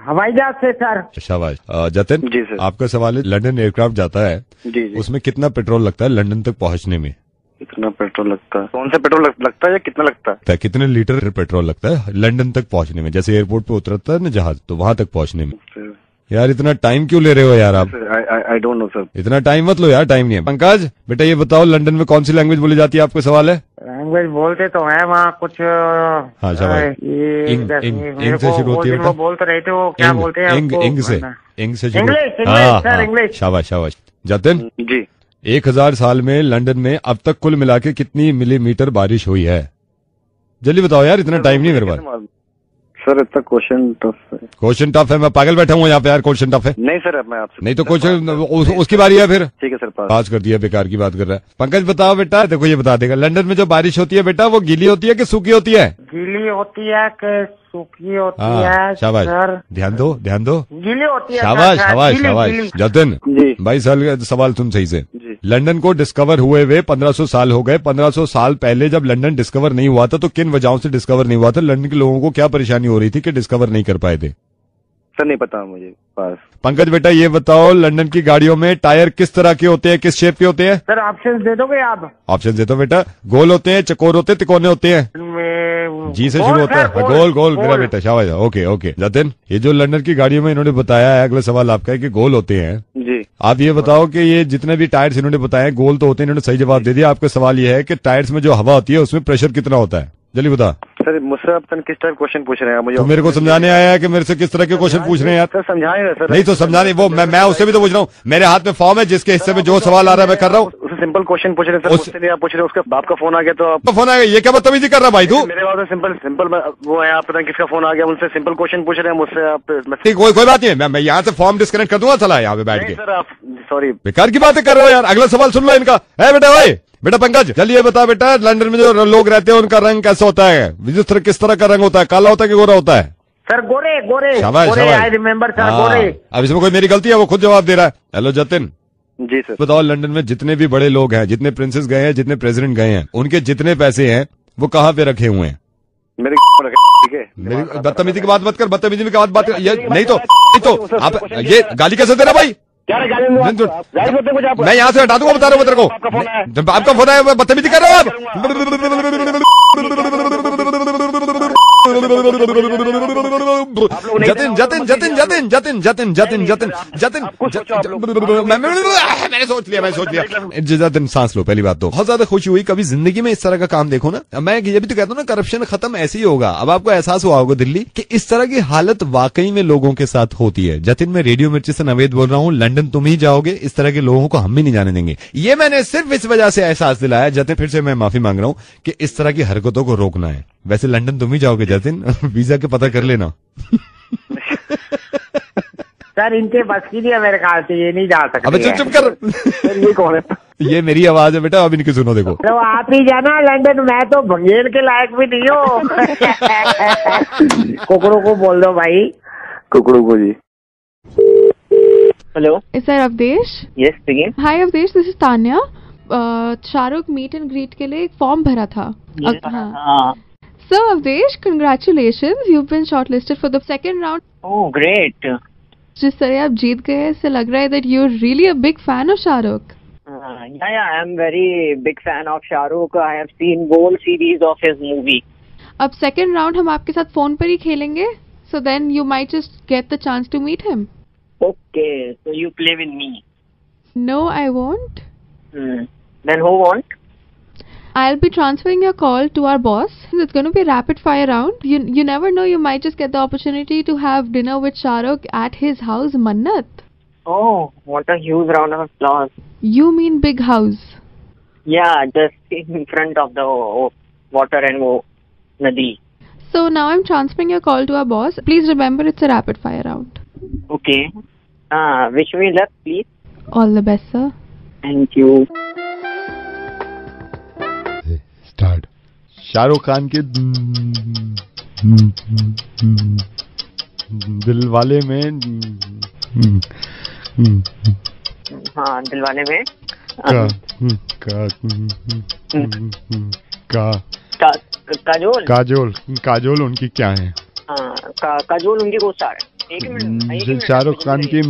हवाई जहाज से सर। शाबाश। जतिन जी सर, आपका सवाल है, लंदन एयरक्राफ्ट जाता है जी, उसमें कितना पेट्रोल लगता है लंदन तक पहुंचने में? कितना पेट्रोल लगता है? कौन सा पेट्रोल लगता है या कितना लगता है? कितने लीटर पेट्रोल लगता है लंदन तक पहुंचने में? जैसे एयरपोर्ट पे उतरता है ना जहाज, तो वहां तक पहुंचने में। यार इतना टाइम क्यों ले रहे हो यार आप? I don't know sir. इतना टाइम मत लो यार, टाइम नहीं है। पंकज बेटा ये बताओ, लंदन में कौन सी लैंग्वेज बोली जाती है? आपका सवाल है। लैंग्वेज बोलते तो है वहाँ कुछ। हाँ शाबाश। इंग से शुरू होती है बेटा। बोल तो रहे थे, वो क्या बोलते हैं? इंग से शुरू। इंग्लिश। शाबाश शाबाश। जतिन जी, 1000 साल में लंदन में अब तक कुल मिला के कितनी मिलीमीटर बारिश हुई है? जल्दी बताओ यार, इतना टाइम नहीं मेरे पास। सर इतना क्वेश्चन टफ है। क्वेश्चन टफ है? मैं पागल बैठा हूँ यहाँ पे यार, क्वेश्चन टफ है? नहीं सर, अब मैं आपसे नहीं तो क्वेश्चन उसकी बारी है फिर। ठीक है सर, पास कर दिया, बेकार की बात कर रहा है। पंकज बताओ बेटा, देखो ये बता देगा, लंदन में जो बारिश होती है बेटा वो गीली होती है कि सूखी होती है? गीली होती है कि सूखी होती है? शाबाश, सर ध्यान दो ध्यान दो। गीली होती है। शाबाश शाबाश शाबाश। जतिन 22 साल का सवाल सुन सही से। लंदन को डिस्कवर हुए हुए 1500 साल हो गए। 1500 साल पहले जब लंदन डिस्कवर नहीं हुआ था तो किन वजहों से डिस्कवर नहीं हुआ था? लंदन के लोगों को क्या परेशानी हो रही थी कि डिस्कवर नहीं कर पाए थे? सर नहीं पता मुझे पास। पंकज बेटा ये बताओ, लंदन की गाड़ियों में टायर किस तरह के होते हैं, किस शेप के होते हैं? सर ऑप्शन दे दोगे आप? ऑप्शन दे दो बेटा। गोल होते हैं, चकोर होते हैं, तिकोने होते हैं? जी से शुरू होता है। गोल गोल मेरा बेटा, शाबाश। Okay okay. जतिन ये जो लंदन की गाड़ियों में इन्होंने बताया है, अगला सवाल आपका है कि गोल होते हैं। जी। आप ये बताओ कि ये जितने भी टायर्स इन्होंने बताए गोल तो होते हैं, इन्होंने सही जवाब दे दिया। आपका सवाल ये है कि टायर्स में जो हवा होती है उसमें प्रेशर कितना होता है? जल्दी बता। सर मुझसे आप किस टाइप क्वेश्चन पूछ रहे हैं मुझे? तो मेरे को समझाने आया है कि मेरे से किस तरह के क्वेश्चन पूछ रहे हैं यार? सर समझाएंगे सर। नहीं तो समझाने, वो मैं उससे भी तो पूछ रहा हूँ। मेरे हाथ में फॉर्म है, जिसके हिस्से में जो सवाल आ रहा है मैं कर रहा हूँ। उससे सिंपल क्वेश्चन पूछ रहे हैं सर, मुझसे नहीं आप पूछ रहे। उसका बाप का फोन आ गया तो आप फोन आ गया, ये क्या बदतमीजी कर रहा है भाई तू? मेरे बाप से सिंपल वो है, आप पता नहीं किसका फोन आ गया, उनसे सिंपल क्वेश्चन पूछ रहे हैं मुझसे आप। कोई बात नहीं है, मैं यहाँ से फॉर्म डिस्कनेक्ट कर दूंगा सला यहाँ पे बैठ के। सर आप सॉरी, बेकार की बातें कर रहे हो यार। अगला सवाल सुन लो इनका है बेटा। भाई बेटा पंकज जल्दी ये बता बेटा, लंदन में जो लोग रहते हैं उनका रंग कैसा होता है? किस तरह का रंग होता है? काला होता है कि गोरा होता है? सर गोरे गोरे। शाबाश शाबाश। आई रिमेम्बर सर, गोरे। अब इसमें कोई मेरी गलती है? वो खुद जवाब दे रहा है। हेलो जतिन। जी सर। बताओ, लंदन में जितने भी बड़े लोग हैं, जितने प्रिंसेस गए हैं, जितने प्रेसिडेंट गए हैं, उनके जितने पैसे हैं वो कहाँ पे रखे हुए हैं? मेरे ठीक है। मेरी बदतमीजी की बात मत कर, बदतमीजी की बात नहीं तो आप ये गाली कैसे दे रहे भाई? मैं यहाँ से हटा दूंगा, बता रहा हूँ तेरे को। आपका फोन है, बदतमीजी कर रहे हो आप। जतिन जतिन जतिन जतिन जतिन जतिन जतिन जतिन जतिन मैंने सोच लिया। जतिन सांस लो। पहली बात तो बहुत ज्यादा खुशी हुई, कभी जिंदगी में इस तरह का काम देखो ना। मैं ये भी तो कहता हूँ ना, करप्शन खत्म ऐसे ही होगा। अब आपको एहसास हुआ होगा दिल्ली कि इस तरह की हालत वाकई में लोगों के साथ होती है। जतिन मैं रेडियो मिर्ची से नवेद बोल रहा हूँ। लंदन तुम ही जाओगे, इस तरह के लोगों को हम भी नहीं जाने देंगे। ये मैंने सिर्फ इस वजह से एहसास दिलाया। जतिन फिर से मैं माफी मांग रहा हूँ कि इस तरह की हरकतों को रोकना है। वैसे लंदन तुम ही जाओगे जतिन, वीजा के पता कर लेना। सर इनके बस की नहीं है मेरे ख्याल से, ये नहीं जा सकते। अबे चुप कर। ये कौन है? ये मेरी आवाज है बेटा, अब इनकी सुनो। देखो तो आप ही जाना लंदन, मैं तो भंगेर के लायक भी नहीं हूँ। कुकड़ू को बोल दो भाई। कुकड़ू को जी। Hello. Is that Avdesh? Yes, speaking. Hi Avdesh, this is Tanya. Shahrukh meet and greet के लिए एक फॉर्म भरा था। हाँ। So Avdesh, congratulations, you've been shortlisted for the second round. Oh, great. जिस तरह आप जीत गए, इससे लग रहा है that you're really a big fan of Shahrukh. Yeah, I'm very big fan of Shahrukh. I have seen whole series of his movie. अब second round हम आपके साथ फोन पर ही खेलेंगे, so then you might just get the chance to meet him. Okay, so you play with me? No, I won't. Then who won't? I'll be transferring your call to our boss. It's going to be a rapid fire round. You never know, you might just get the opportunity to have dinner with Shahrukh at his house, Mannat. Oh, what a huge round of applause. You mean big house? Yeah, just in front of the water and nadi. So now I'm transferring your call to our boss. Please remember, it's a rapid fire round. Okay. Wish me luck, please. All the best, sir. Thank you. Start. Shahrukh Khan के दिलवाले में हाँ दिलवाले में काजोल काजोल काजोल उनकी क्या है? हाँ काजोल उनकी को स्टार है। एक मिनट शाहरुख खान की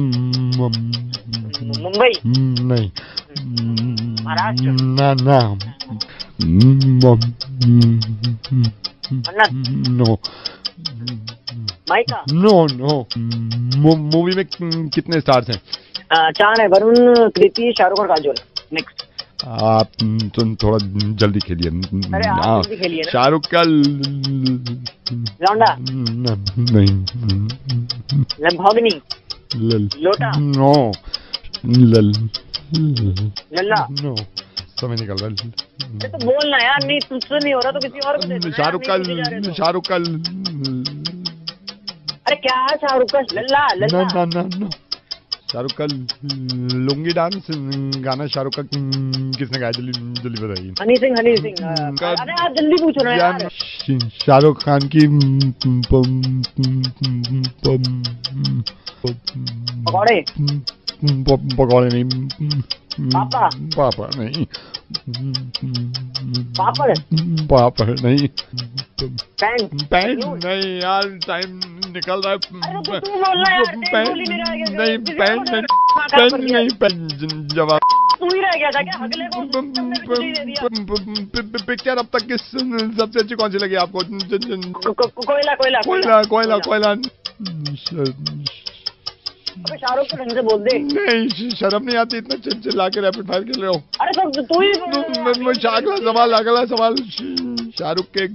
मुंबई नहीं महाराष्ट्र ना ना नो माइका नो नो मूवी में कितने स्टार्स हैं? 4 है, वरुण, कृति, शाहरुख और काजोल। नेक्स्ट आप तुम थोड़ा जल्दी खेलिए। अरे आप जल्दी खेलिए ना। शाहरुख का लौंडा नहीं भगनी लोटा नो लल्ला नो समय निकल रहा है। तो बोलना यार, नहीं तुझसे नहीं हो रहा तो किसी और को दे दो। शाहरुख का अरे क्या है शाहरुख का लल्ला लल्ला ना शाहरुख का लुंगी डांस गाना शाहरुख का किसने गाया? जल्दी बताइए। हनी सिंह अरे आप जल्दी पूछो ना यार। शाहरुख खान की पकौड़े पकौड़े नहीं पापा नहीं पापड़ नहीं पैंट नहीं यार, टाइम निकल रहा है। पैंट नहीं जवाब तू ही रह गया था क्या? अगले पिक्चर अब तक किस सबसे अच्छी कौन सी लगी आपको? कोयला अबे शाहरुख को ढंग से बोल दे। नहीं शर्म नहीं आती इतना चिल्ला के रैपिड फायर खेल रहे हो। अरे तो तू ही अगला सवाल शाहरुख के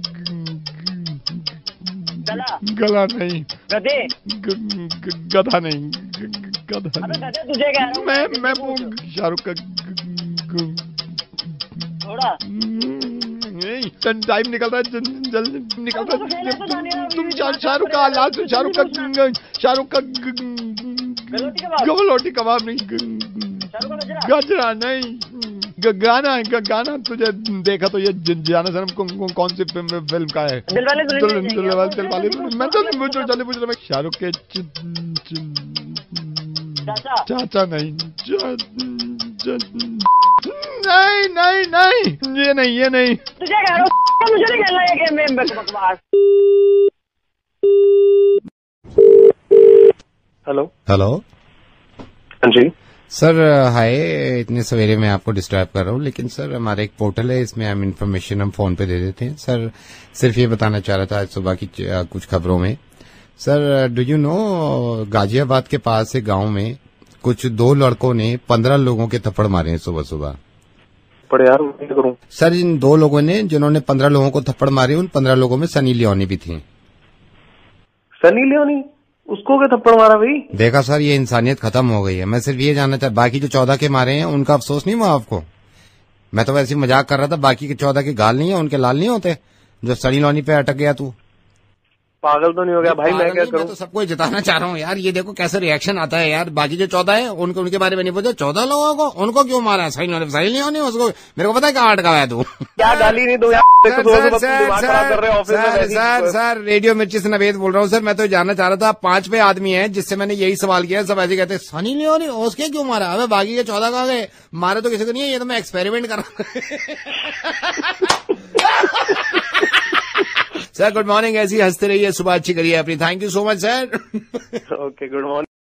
गला नहीं गधे गधा नहीं गधा गधे तुझे कह रहा हूं मैं शाहरुख का थोड़ा नहीं टाइम निकल रहा है जल्दी निकल रहा है। तुम शाहरुख का लास्ट शाहरुख का गवलोटी कबाब नहीं गजरा नहीं गाना तुझे देखा तो ये जाना सनम कौन सी फिल्म का है? दिलवाले मैं तो जल्दी पूछ रहा। शाहरुख के चाचा नहीं ये नहीं तुझे कह रहा हूं मुझे नहीं खेलना ये गेम में बकवास। हेलो हाँ जी सर हाय, इतने सवेरे मैं आपको डिस्टर्ब कर रहा हूँ, लेकिन सर हमारा एक पोर्टल है, इसमें हम इन्फॉर्मेशन हम फोन पे दे देते हैं। सर सिर्फ ये बताना चाह रहा था आज सुबह की कुछ खबरों में। Sir do you know Ghaziabad के पास से गांव में कुछ 2 लड़कों ने 15 लोगों के थप्पड़ मारे हैं सुबह सुबह। पर यार मैं करूं सर इन 2 लोगों ने जिन्होंने 15 लोगों को थप्पड़ मारे, उन 15 लोगों में सनी लियोनी भी थी। सनी लियोनी उसको क्या थप्पड़ मारा भाई? देखा सर, ये इंसानियत खत्म हो गई है। मैं सिर्फ ये जानना चाहता, बाकी जो 14 के मारे हैं उनका अफसोस नहीं हुआ आपको? मैं तो वैसे मजाक कर रहा था, बाकी के 14 के गाल नहीं है, उनके लाल नहीं होते जो सनी लियोनी पे अटक गया तू? पागल तो नहीं हो गया भाई? मैं क्या करूं? मैं तो सबको जिताना चाह रहा हूँ यार। ये देखो कैसे रिएक्शन आता है यार। बाकी जो 14 है उनके बारे में नहीं पूछा, 14 लोगों को उनको क्यों मारा? सही नहीं होनी उसको। मेरे को पता है कहाँ अटका है तू। क्या गाली नहीं दो यार। सर रेडियो मिर्ची से नवेद बोल रहा हूँ सर। मैं तो जानना चाह रहा था, 5 पे आदमी है जिससे मैंने यही सवाल किया, सब ऐसे कहते सनी लियोनी उसके क्यों मारा? अबे बाकी के 14 कहाँ गए? मारे तो किसी को नहीं है, ये तो मैं एक्सपेरिमेंट कर रहा हूँ। सर गुड मॉर्निंग, ऐसी हंसते रहिए, सुबह अच्छी करिए अपनी। Thank you so much sir. Okay good morning.